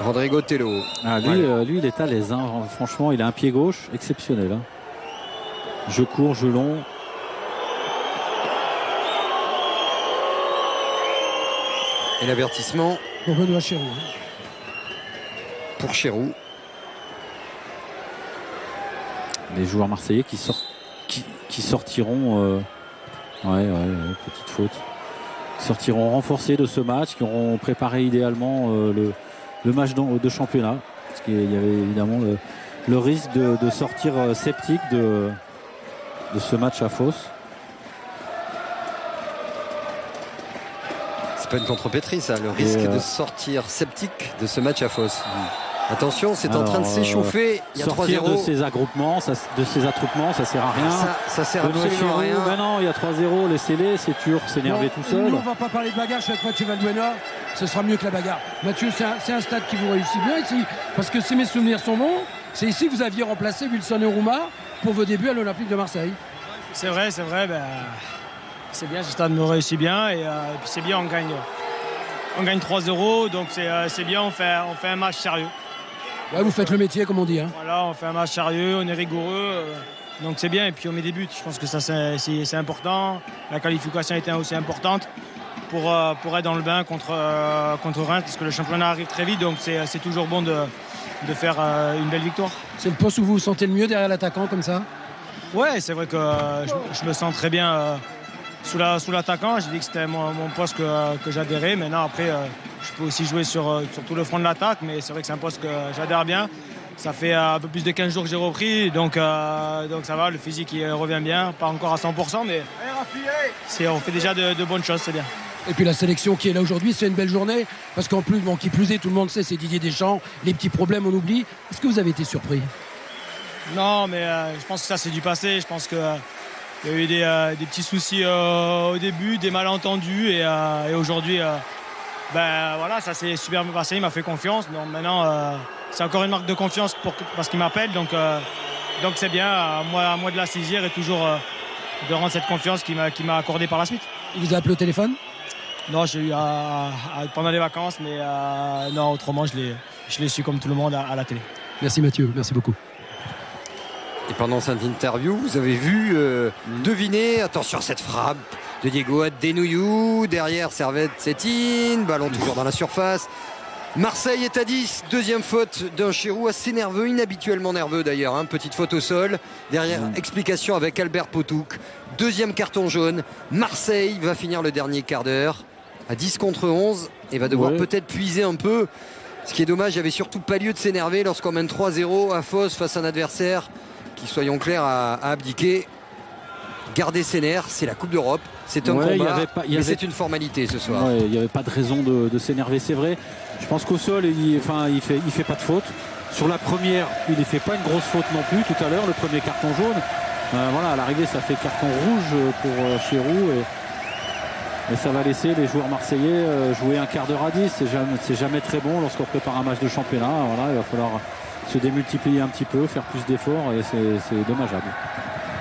Rodrigo Tello. Lui, il est à l'aise, hein. Franchement, il a un pied gauche exceptionnel, hein. Je cours, je long. Et l'avertissement pour Benoît Chérou. Pour Chérou. Les joueurs marseillais qui sortiront petite faute, sortiront renforcés de ce match, qui auront préparé idéalement le match de championnat, parce qu'il y avait évidemment le risque de sortir sceptique de ce match à Fos. C'est pas une contrepétrie, ça, le risque de sortir sceptique de ce match à Fos. Attention, c'est en train de s'échauffer. Il y a 3-0. Sortir de ces attroupements, ça sert à rien. Ça sert absolument à rien. Mais non, il y a 3-0, laissez-les, c'est turc, s'énerver tout seul. Nous, on va pas parler de bagarre avec Mathieu Valbuena. Ce sera mieux que la bagarre. Mathieu, c'est un stade qui vous réussit bien ici. Parce que si mes souvenirs sont bons, c'est ici que vous aviez remplacé Wilson Oruma pour vos débuts à l'Olympique de Marseille. C'est vrai. C'est bien, ce stade me réussit bien. Et puis c'est bien, on gagne 3-0. Donc c'est bien, on fait un match sérieux. Ouais, vous faites le métier, comme on dit. Hein. Voilà, on fait un match sérieux, on est rigoureux. Donc c'est bien. Et puis on met des buts. Je pense que ça, c'est important. La qualification était aussi importante pour être dans le bain contre Reims, parce que le championnat arrive très vite. Donc c'est toujours bon de faire une belle victoire. C'est le poste où vous vous sentez le mieux derrière l'attaquant, comme ça? Ouais, c'est vrai que je me sens très bien sous l'attaquant. J'ai dit que c'était mon poste que j'adhérais. Maintenant, après, je peux aussi jouer sur tout le front de l'attaque, mais c'est vrai que c'est un poste que j'adhère bien. Ça fait un peu plus de 15 jours que j'ai repris, donc ça va, le physique il revient bien, pas encore à 100%, mais on fait déjà de bonnes choses, c'est bien. Et puis la sélection qui est là aujourd'hui, c'est une belle journée, parce qu'en plus, qui plus est, tout le monde sait, c'est Didier Deschamps, les petits problèmes, on oublie. Est-ce que vous avez été surpris? Non, mais je pense que ça, c'est du passé. Je pense qu'il y a eu des petits soucis au début, des malentendus, et aujourd'hui, voilà, ça s'est super bien passé, il m'a fait confiance. Donc maintenant, c'est encore une marque de confiance parce qu'il m'appelle, donc c'est bien, à moi de la saisir et toujours de rendre cette confiance qu'il m'a accordée par la suite. Il vous a appelé au téléphone? Non, j'ai eu pendant les vacances, mais non, autrement, je l'ai su comme tout le monde à la télé. Merci Mathieu, merci beaucoup. Et pendant cette interview, vous avez vu deviner, attention à cette frappe de Diego Adenouillou, derrière Servette Sétine, ballon toujours dans la surface. Marseille est à 10, deuxième faute d'un Chirou assez nerveux, inhabituellement nerveux d'ailleurs, hein. Petite faute au sol, derrière explication avec Albert Potouk, deuxième carton jaune. Marseille va finir le dernier quart d'heure à 10 contre 11 et va devoir peut-être puiser un peu. Ce qui est dommage, il n'y avait surtout pas lieu de s'énerver lorsqu'on mène 3-0 à Fos face à un adversaire qui, soyons clairs, a abdiqué. Garder ses nerfs, c'est la Coupe d'Europe, c'est un combat, mais c'est une formalité ce soir. Il n'y avait pas de raison de s'énerver, c'est vrai. Je pense qu'au sol, il fait pas de faute. Sur la première, il ne fait pas une grosse faute non plus tout à l'heure, le premier carton jaune. Voilà, à l'arrivée, ça fait carton rouge pour Chirou et ça va laisser les joueurs marseillais jouer un quart d'heure à 10. C'est jamais très bon lorsqu'on prépare un match de championnat. Voilà, il va falloir se démultiplier un petit peu, faire plus d'efforts et c'est dommageable.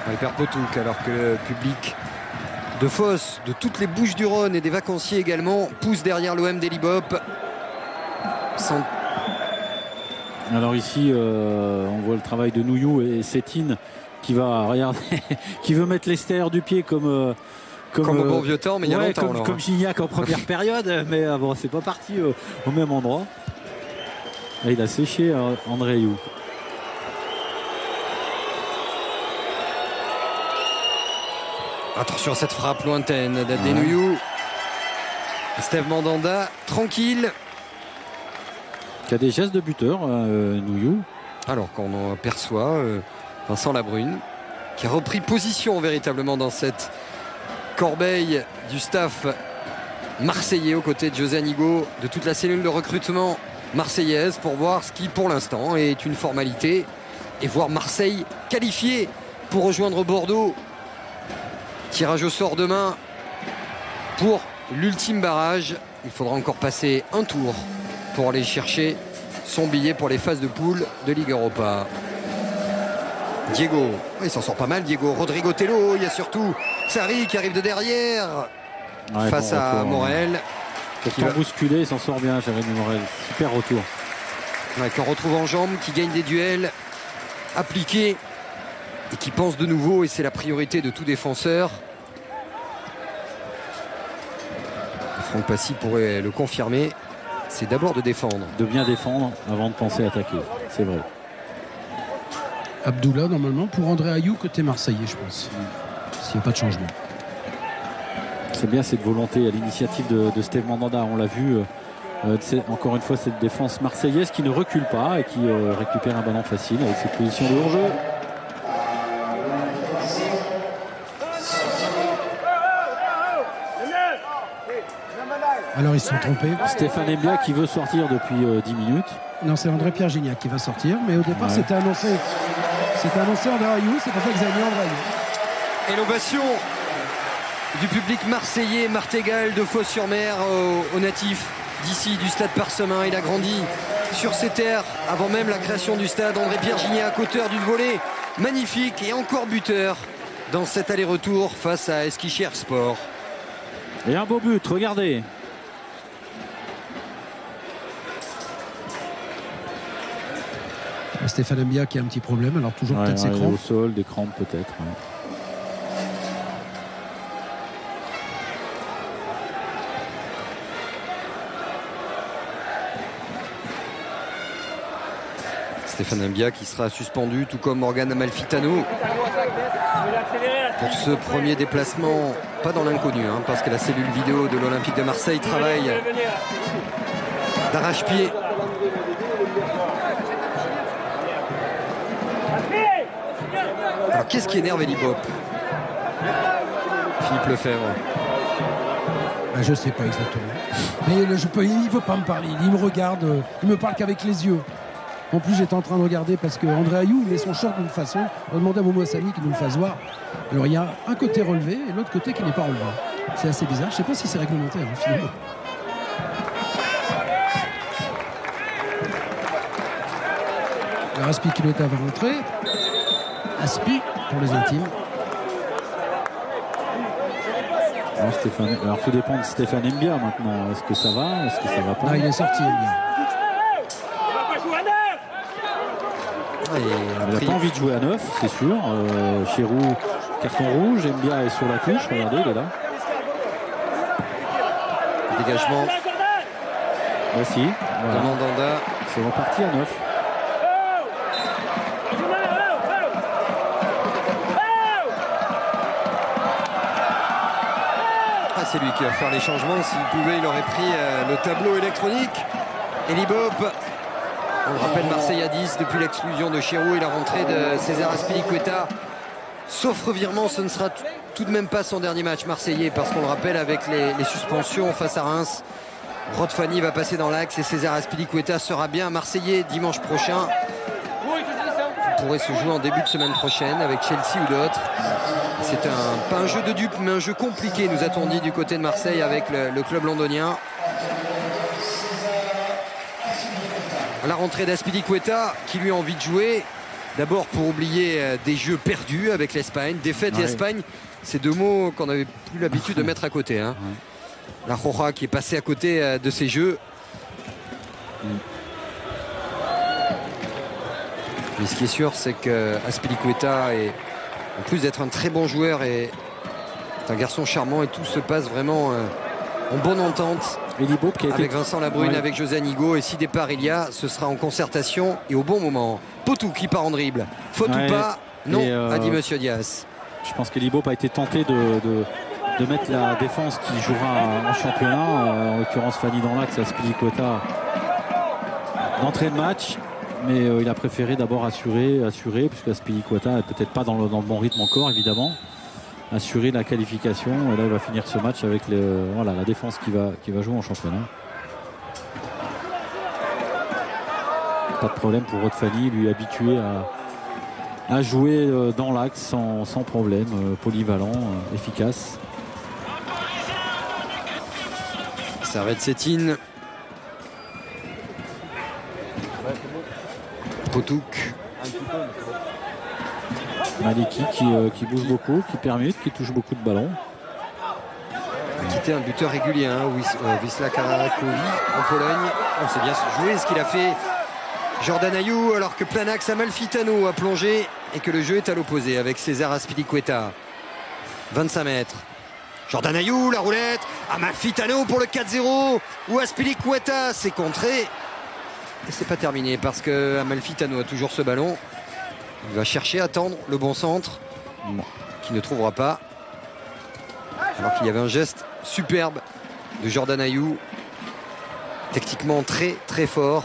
Albert Potouk, alors que le public de Fos, de toutes les Bouches-du-Rhône et des vacanciers également, pousse derrière l'OM d'Elibop. Alors ici, on voit le travail de Nouillou et Sétine qui va regarder, qui veut mettre l'extérieur du pied comme au bon vieux temps, mais il y a longtemps. Comme Gignac en première période, mais bon, c'est pas parti au même endroit. Là, il a séché André Ayew. Attention à cette frappe lointaine d'Adenouillou. Steve Mandanda, tranquille. Qui a des gestes de buteur, Nouillou. Alors qu'on perçoit Vincent Labrune, qui a repris position véritablement dans cette corbeille du staff marseillais aux côtés de José Anigo, de toute la cellule de recrutement marseillaise, pour voir ce qui pour l'instant est une formalité et voir Marseille qualifié pour rejoindre Bordeaux. Tirage au sort demain pour l'ultime barrage. Il faudra encore passer un tour pour aller chercher son billet pour les phases de poule de Ligue Europa. Diego, il s'en sort pas mal Diego. Rodrigo Tello, il y a surtout Sarri qui arrive de derrière face à Morel. Qui va bousculer, il s'en sort bien, Jérémy Morel. Super retour. Qu'on retrouve en jambes, qui gagne des duels appliqués et qui pense de nouveau, et c'est la priorité de tout défenseur. Franck Passy pourrait le confirmer, c'est d'abord de défendre. De bien défendre avant de penser attaquer, c'est vrai. Abdoullah, normalement, pour André Ayew, côté marseillais, je pense. S'il n'y a pas de changement. C'est bien cette volonté à l'initiative de Steve Mandanda, on l'a vu. Encore une fois, cette défense marseillaise qui ne recule pas et qui récupère un ballon facile avec cette position de hors-jeu. Alors ils se sont trompés. Stéphane Mbia qui veut sortir depuis 10 minutes. Non, c'est André-Pierre Gignac qui va sortir, mais au départ c'était annoncé André Ayew, c'est pour ça qu'ils avaient mis André Ayew. Et l'ovation du public marseillais, Martégal de Fos-sur-Mer au natif d'ici du stade Parsemin. Il a grandi sur ces terres avant même la création du stade. André-Pierre Gignac, auteur d'une volée magnifique et encore buteur dans cet aller-retour face à Eskişehir Sport. Et un beau but, regardez. Stéphane Mbia qui a un petit problème, alors toujours peut-être ses crampes. Au sol, des crampes peut-être. Ouais. Stéphane Mbia qui sera suspendu, tout comme Morgan Amalfitano, pour ce premier déplacement, pas dans l'inconnu, hein, parce que la cellule vidéo de l'Olympique de Marseille travaille d'arrache-pied. Alors qu'est-ce qui énerve Elibop? Philippe Lefebvre. Je sais pas exactement. Mais il veut pas me parler, il me regarde, il me parle qu'avec les yeux. En plus, j'étais en train de regarder parce que André Ayew, il met son short d'une façon. On va demander à Momo Assani qu'il nous le fasse voir. Alors, il y a un côté relevé et l'autre côté qui n'est pas relevé. C'est assez bizarre. Je ne sais pas si c'est réglementaire, hein, finalement. Alors, Aspi Kilota va rentrer. Aspi pour les intimes. Alors, tout dépend de Stéphane Mbia maintenant. Est-ce que ça va? Est-ce que ça va pas? Non, il est sorti, Mbia. Il n'a pas envie de jouer à 9, c'est sûr. Chirou, carton rouge. Mbia est sur la touche. Regardez, il est là. Dégagement. Voici. Voilà. Mandanda. C'est reparti à 9. C'est lui qui va faire les changements. S'il pouvait, il aurait pris le tableau électronique. Elie Bob, on le rappelle, Marseille à 10 depuis l'exclusion de Chirou et la rentrée de César Azpilicueta. Sauf revirement, ce ne sera tout de même pas son dernier match marseillais, parce qu'on le rappelle, avec les suspensions face à Reims, Rod Fanny va passer dans l'axe et César Azpilicueta sera bien marseillais dimanche prochain. Il pourrait se jouer en début de semaine prochaine avec Chelsea ou d'autres. C'est pas un jeu de dupes, mais un jeu compliqué, nous a-t-on dit, du côté de Marseille avec le club londonien. La rentrée d'Azpilicueta qui lui a envie de jouer. D'abord pour oublier des jeux perdus avec l'Espagne. Défaite et Espagne, c'est deux mots qu'on n'avait plus l'habitude de mettre à côté. Hein. La Roja qui est passée à côté de ces jeux. Mais ce qui est sûr, c'est que Azpilicueta, en plus d'être un très bon joueur, est un garçon charmant et tout se passe vraiment en bonne entente avec Vincent Labrune, avec José Anigo. Et si départ il y a, ce sera en concertation et au bon moment. Potou qui part en dribble. Faute ou pas? Non, a dit Monsieur Diaz. Je pense qu'Elie Bob a été tenté de mettre la défense qui jouera en championnat, en l'occurrence Fanny dans l'axe, Azpilicueta d'entrée de match. Mais il a préféré d'abord assurer puisque Azpilicueta n'est peut-être pas dans le bon rythme encore, évidemment. Assurer la qualification. Et là, il va finir ce match avec la défense qui va jouer en championnat. Pas de problème pour Rod Fanny, lui habitué à jouer dans l'axe sans problème, polyvalent, efficace. Ça arrête Sétine. Potouk. Maliki qui bouge beaucoup, qui permute, qui touche beaucoup de ballons. Quitté un buteur régulier, hein, Wisla Karakowi en Pologne. On sait bien jouer ce qu'il a fait Jordan Ayew, alors que Planax Amalfitano a plongé et que le jeu est à l'opposé avec César Azpilicueta. 25 mètres. Jordan Ayew, la roulette. Amalfitano pour le 4-0. Ou Azpilicueta s'est contré. Et c'est pas terminé parce que Amalfitano a toujours ce ballon. Il va chercher à tendre le bon centre qui ne trouvera pas. Alors qu'il y avait un geste superbe de Jordan Ayew. Techniquement très très fort.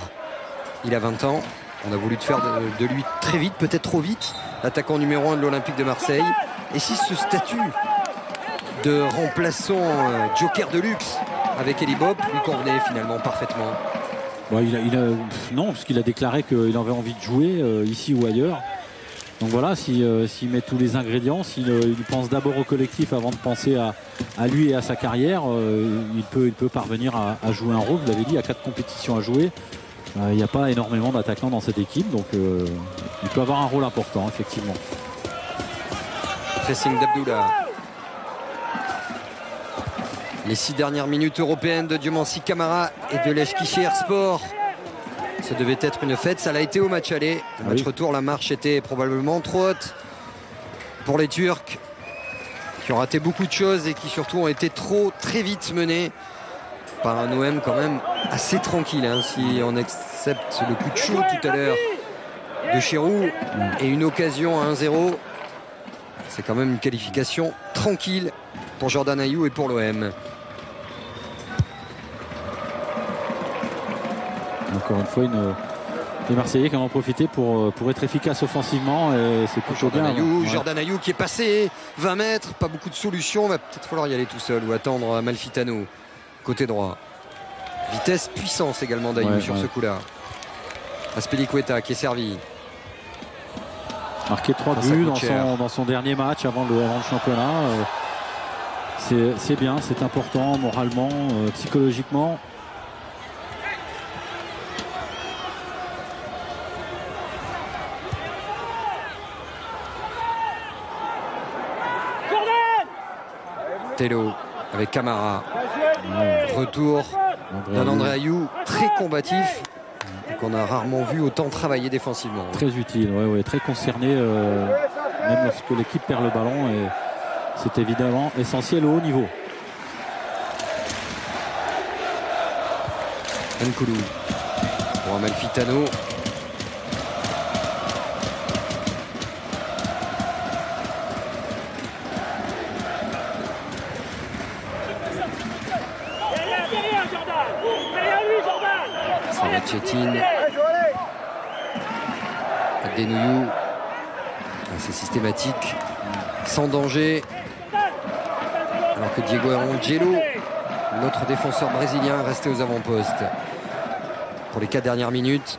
Il a 20 ans. On a voulu faire de lui très vite, peut-être trop vite, l'attaquant numéro 1 de l'Olympique de Marseille. Et si ce statut de remplaçant joker de luxe avec Elie Bob lui convenait finalement parfaitement? Bon, non, parce qu'il a déclaré qu'il avait envie de jouer ici ou ailleurs. Donc voilà, s'il met tous les ingrédients, s'il pense d'abord au collectif avant de penser à lui et à sa carrière, il peut parvenir à jouer un rôle. Vous l'avez dit, il y a 4 compétitions à jouer. Il n'y a pas énormément d'attaquants dans cette équipe, donc il peut avoir un rôle important, effectivement. Pressing d'Abdoula. Les 6 dernières minutes européennes de Diomansi Kamara et de l'Eskişehir Sport. Ça devait être une fête, ça l'a été au match aller. Le match retour, la marche était probablement trop haute pour les Turcs, qui ont raté beaucoup de choses et qui surtout ont été très vite menés par un OM quand même assez tranquille, hein, si on accepte le coup de chaud tout à l'heure de Chirou et une occasion à 1-0. C'est quand même une qualification tranquille pour Jordan Ayew et pour l'OM. Encore une fois, les Marseillais qui en ont profité pour être efficaces offensivement. C'est plutôt bien. Jordan Ayew qui est passé 20 mètres, pas beaucoup de solutions. Va peut-être falloir y aller tout seul ou attendre Amalfitano côté droit. Vitesse, puissance également d'Ayew sur ce coup-là. Azpilicueta qui est servi. Marqué 3 buts dans son dernier match avant le championnat. C'est bien, c'est important moralement, psychologiquement. Tello avec Camara. Retour d'un André Ayew très combatif. qu'on a rarement vu autant travailler défensivement. Très utile, ouais, très concerné, même lorsque l'équipe perd le ballon. Et c'est évidemment essentiel au haut niveau. Nkoulou pour Amalfitano. Chetine, Adenouyou, c'est systématique, sans danger, alors que Diego Angelo, notre défenseur brésilien, est resté aux avant-postes pour les 4 dernières minutes.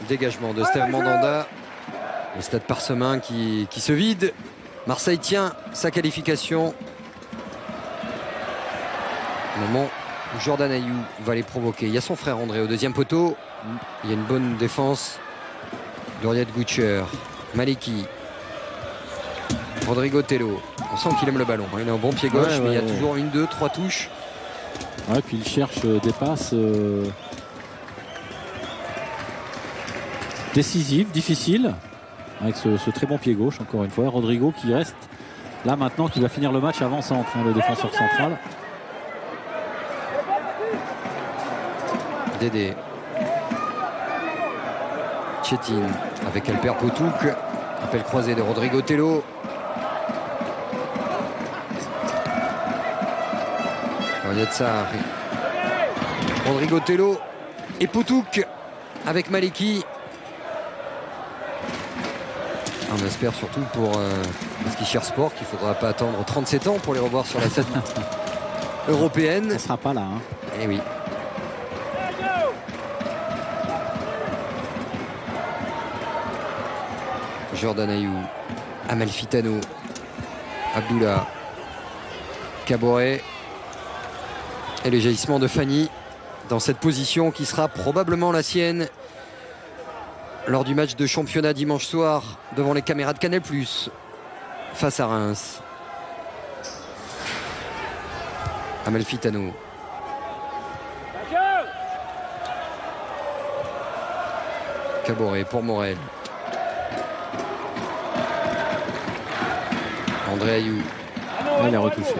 Dégagement de Steve Mandanda, le stade Parsemin qui se vide. Marseille tient sa qualification. Au moment où Jordan Ayew va les provoquer. Il y a son frère André au deuxième poteau. Il y a une bonne défense d'Oriette Goucher. Maliki. Rodrigo Tello. On sent qu'il aime le ballon. Il a un bon pied gauche, mais il y a toujours 1, 2, 3 touches. Ouais, puis il cherche des passes décisives, difficiles, avec ce très bon pied gauche, encore une fois. Rodrigo qui reste là maintenant, qui va finir le match avant-centre, le défenseur central. Dédé. Chetine avec Alper Potouk. Appel croisé de Rodrigo Tello. Yatsar. Rodrigo Tello et Potouk avec Maliki. On espère surtout pour Eskişehir Sport qu'il ne faudra pas attendre 37 ans pour les revoir sur la scène européenne. Ça ne sera pas là. Eh oui. Jordan Ayew, Amalfitano, Abdullah, Caboret et le jaillissement de Fanny dans cette position qui sera probablement la sienne lors du match de championnat dimanche soir devant les caméras de Canal+ face à Reims. Amalfitano. Caboret pour Morel. André Ayew. Il a retouché.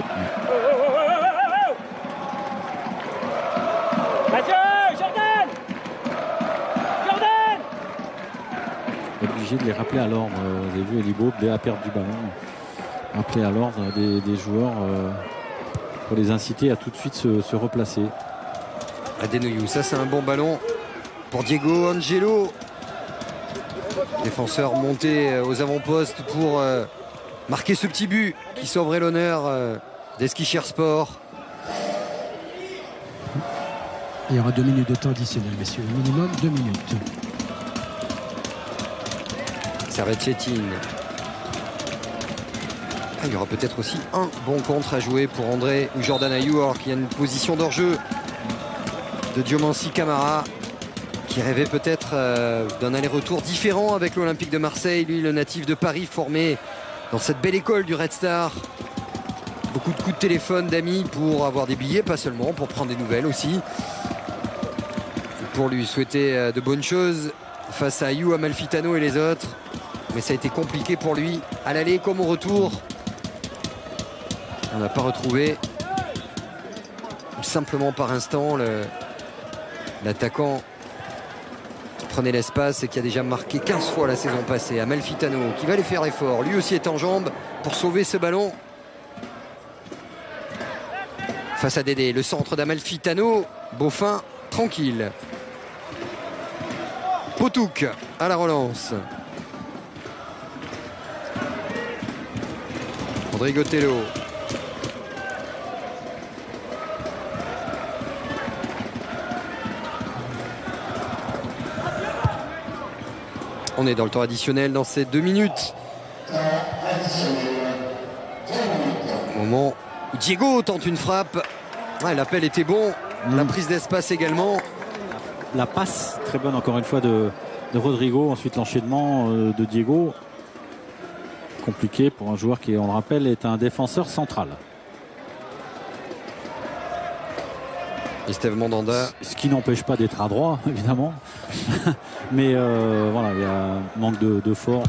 Obligé de les rappeler à l'ordre. Vous avez vu Elibo à perdre du ballon. Rappeler à l'ordre des joueurs pour les inciter à tout de suite se replacer. Adenouyou, ça c'est un bon ballon pour Diego Angelo. Défenseur monté aux avant-postes pour marquer ce petit but qui sauverait l'honneur d'Eskişehir Sport. Il y aura 2 minutes de temps additionnel, messieurs. Minimum 2 minutes. Servette Chetine. Il y aura peut-être aussi un bon contre à jouer pour André ou Jordan Ayew, alors qu'il y a une position d'hors-jeu de Diomansi Camara qui rêvait peut-être d'un aller-retour différent avec l'Olympique de Marseille. Lui, le natif de Paris, formé dans cette belle école du Red Star. Beaucoup de coups de téléphone d'amis pour avoir des billets, pas seulement, pour prendre des nouvelles aussi. Et pour lui souhaiter de bonnes choses face à Ayew, Amalfitano et les autres. Mais ça a été compliqué pour lui, à l'aller comme au retour. On n'a pas retrouvé, simplement par instant, l'attaquant qui prenait l'espace et qui a déjà marqué 15 fois la saison passée. Amalfitano qui va aller faire l'effort. Lui aussi est en jambes pour sauver ce ballon. Face à Dédé, le centre d'Amalfitano. Beaufin, tranquille. Potouk à la relance. Rodrigo Tello. On est dans le temps additionnel dans ces 2 minutes. Au moment où Diego tente une frappe. Ouais, l'appel était bon. La prise d'espace également. La passe très bonne encore une fois de Rodrigo. Ensuite l'enchaînement de Diego. Compliqué pour un joueur qui, on le rappelle, est un défenseur central. Et Steve Mandanda. Ce qui n'empêche pas d'être adroit, évidemment. Mais voilà, il y a un manque de force,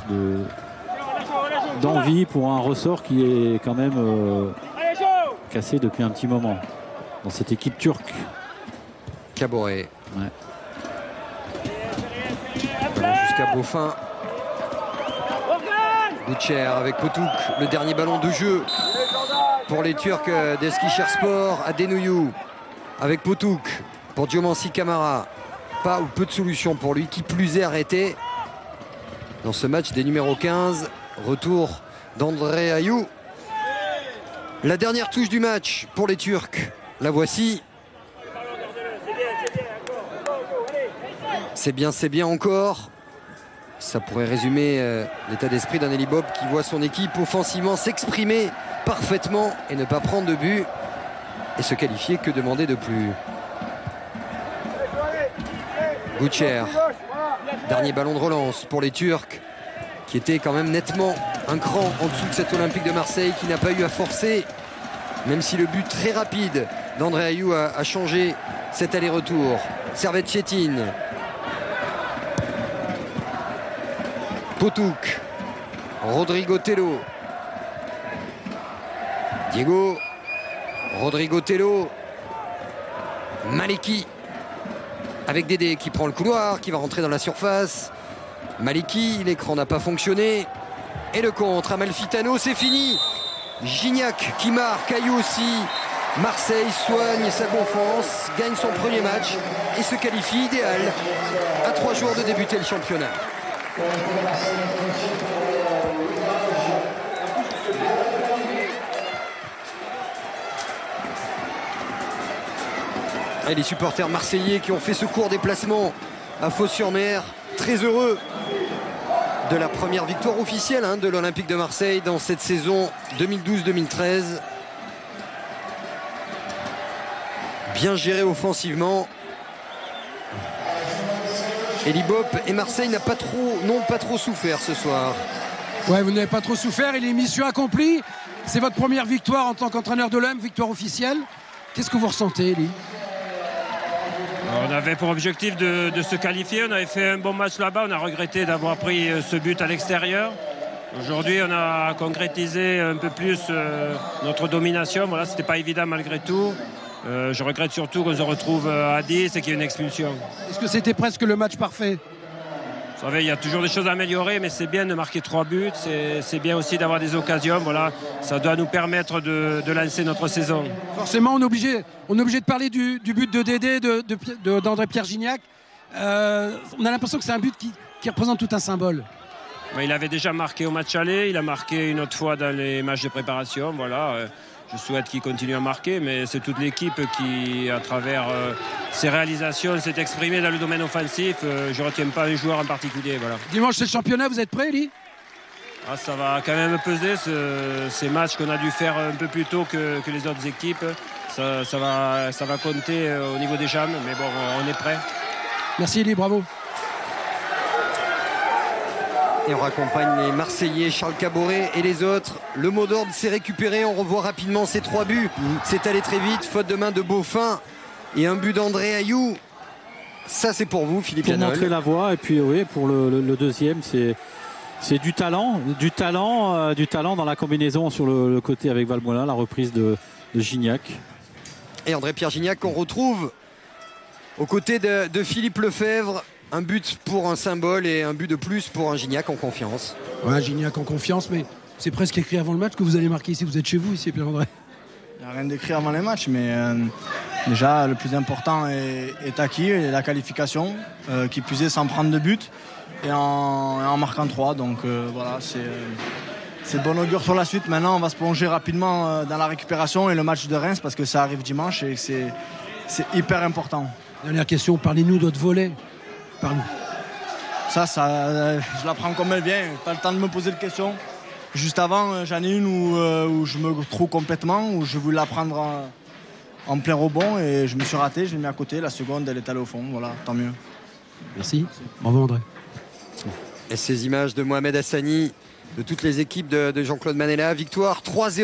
d'envie pour un ressort qui est quand même cassé depuis un petit moment dans cette équipe turque. Caboret. Ouais. Jusqu'à Beaufin. Boucher avec Potouk. Le dernier ballon de jeu pour les Turcs d'Eskişehirspor. Adenouyou avec Potouk pour Diomansi Kamara. Pas ou peu de solutions pour lui. Qui plus est arrêté dans ce match des numéros 15. Retour d'André Ayou. La dernière touche du match pour les Turcs. La voici. C'est bien encore. Ça pourrait résumer l'état d'esprit d'un Elie Bob qui voit son équipe offensivement s'exprimer parfaitement et ne pas prendre de but et se qualifier. Que demander de plus? Boucher. Dernier ballon de relance pour les Turcs qui était quand même nettement un cran en dessous de cet Olympique de Marseille qui n'a pas eu à forcer, même si le but très rapide d'André Ayou a changé cet aller-retour. Servette Chetine. Potouk. Rodrigo Tello. Diego. Rodrigo Tello. Maliki. Avec Dédé qui prend le couloir, qui va rentrer dans la surface. Maliki, l'écran n'a pas fonctionné. Et le contre, Amalfitano, c'est fini. Gignac qui marque, Ayou aussi. Marseille soigne sa confiance, gagne son premier match et se qualifie idéal à 3 jours de débuter le championnat. Et les supporters marseillais qui ont fait ce court déplacement à Fos-sur-Mer, très heureux de la première victoire officielle de l'Olympique de Marseille dans cette saison 2012-2013. Bien géré offensivement. Elie Bob et Marseille n'ont pas trop souffert ce soir. Ouais, vous n'avez pas trop souffert, il est mission accomplie. C'est votre première victoire en tant qu'entraîneur de l'OM, victoire officielle. Qu'est-ce que vous ressentez, Elie? On avait pour objectif de se qualifier. On avait fait un bon match là-bas. On a regretté d'avoir pris ce but à l'extérieur. Aujourd'hui, on a concrétisé un peu plus notre domination. Voilà, c'était pas évident malgré tout. Je regrette surtout qu'on se retrouve à 10 et qu'il y ait une expulsion. Est-ce que c'était presque le match parfait? Vous savez, il y a toujours des choses à améliorer, mais c'est bien de marquer 3 buts. C'est bien aussi d'avoir des occasions. Voilà, ça doit nous permettre de lancer notre saison. Forcément, on est obligé de parler du but de Dédé, d'André-Pierre Gignac. On a l'impression que c'est un but qui représente tout un symbole. Il avait déjà marqué au match aller, il a marqué une autre fois dans les matchs de préparation. Voilà. Je souhaite qu'il continue à marquer, mais c'est toute l'équipe qui, à travers ses réalisations, s'est exprimée dans le domaine offensif. Je ne retiens pas un joueur en particulier. Voilà. Dimanche, c'est le championnat, vous êtes prêts, Elie? Ça va quand même peser, ces matchs qu'on a dû faire un peu plus tôt que les autres équipes. Ça va compter au niveau des jambes, mais bon, on est prêts. Merci, Elie, bravo. Et on raccompagne les Marseillais, Charles Caboret et les autres. Le mot d'ordre s'est récupéré. On revoit rapidement ces 3 buts. C'est allé très vite. Faute de main de Beaufin et un but d'André Ayou. Ça, c'est pour vous, Philippe Janol. Pour montrer la voie. Et puis, oui, pour le deuxième, c'est du talent. Du talent dans la combinaison sur le côté avec Valbuena, la reprise de Gignac. Et André-Pierre Gignac qu'on retrouve aux côtés de Philippe Lefebvre. Un but pour un symbole et un but de plus pour un Gignac en confiance. Ouais, Gignac en confiance, mais c'est presque écrit avant le match que vous allez marquer ici. Vous êtes chez vous ici, Pierre-André. Il n'y a rien d'écrit avant les matchs, mais déjà le plus important est acquis, la qualification, qui plus est sans prendre de but et en marquant 3. Donc voilà, c'est de bon augure sur la suite. Maintenant, on va se plonger rapidement dans la récupération et le match de Reims parce que ça arrive dimanche et c'est hyper important. Dernière question, parlez-nous d'autres volets. Pardon. Ça, je la prends comme elle vient. Pas le temps de me poser de questions. Juste avant, j'en ai une où je me trouve complètement, où je voulais la prendre en plein rebond et je me suis raté. Je l'ai mis à côté. La seconde, elle est allée au fond. Voilà, tant mieux. Merci. Bravo, André. Et ces images de Mohamed Hassani, de toutes les équipes de Jean-Claude Manella. Victoire 3-0.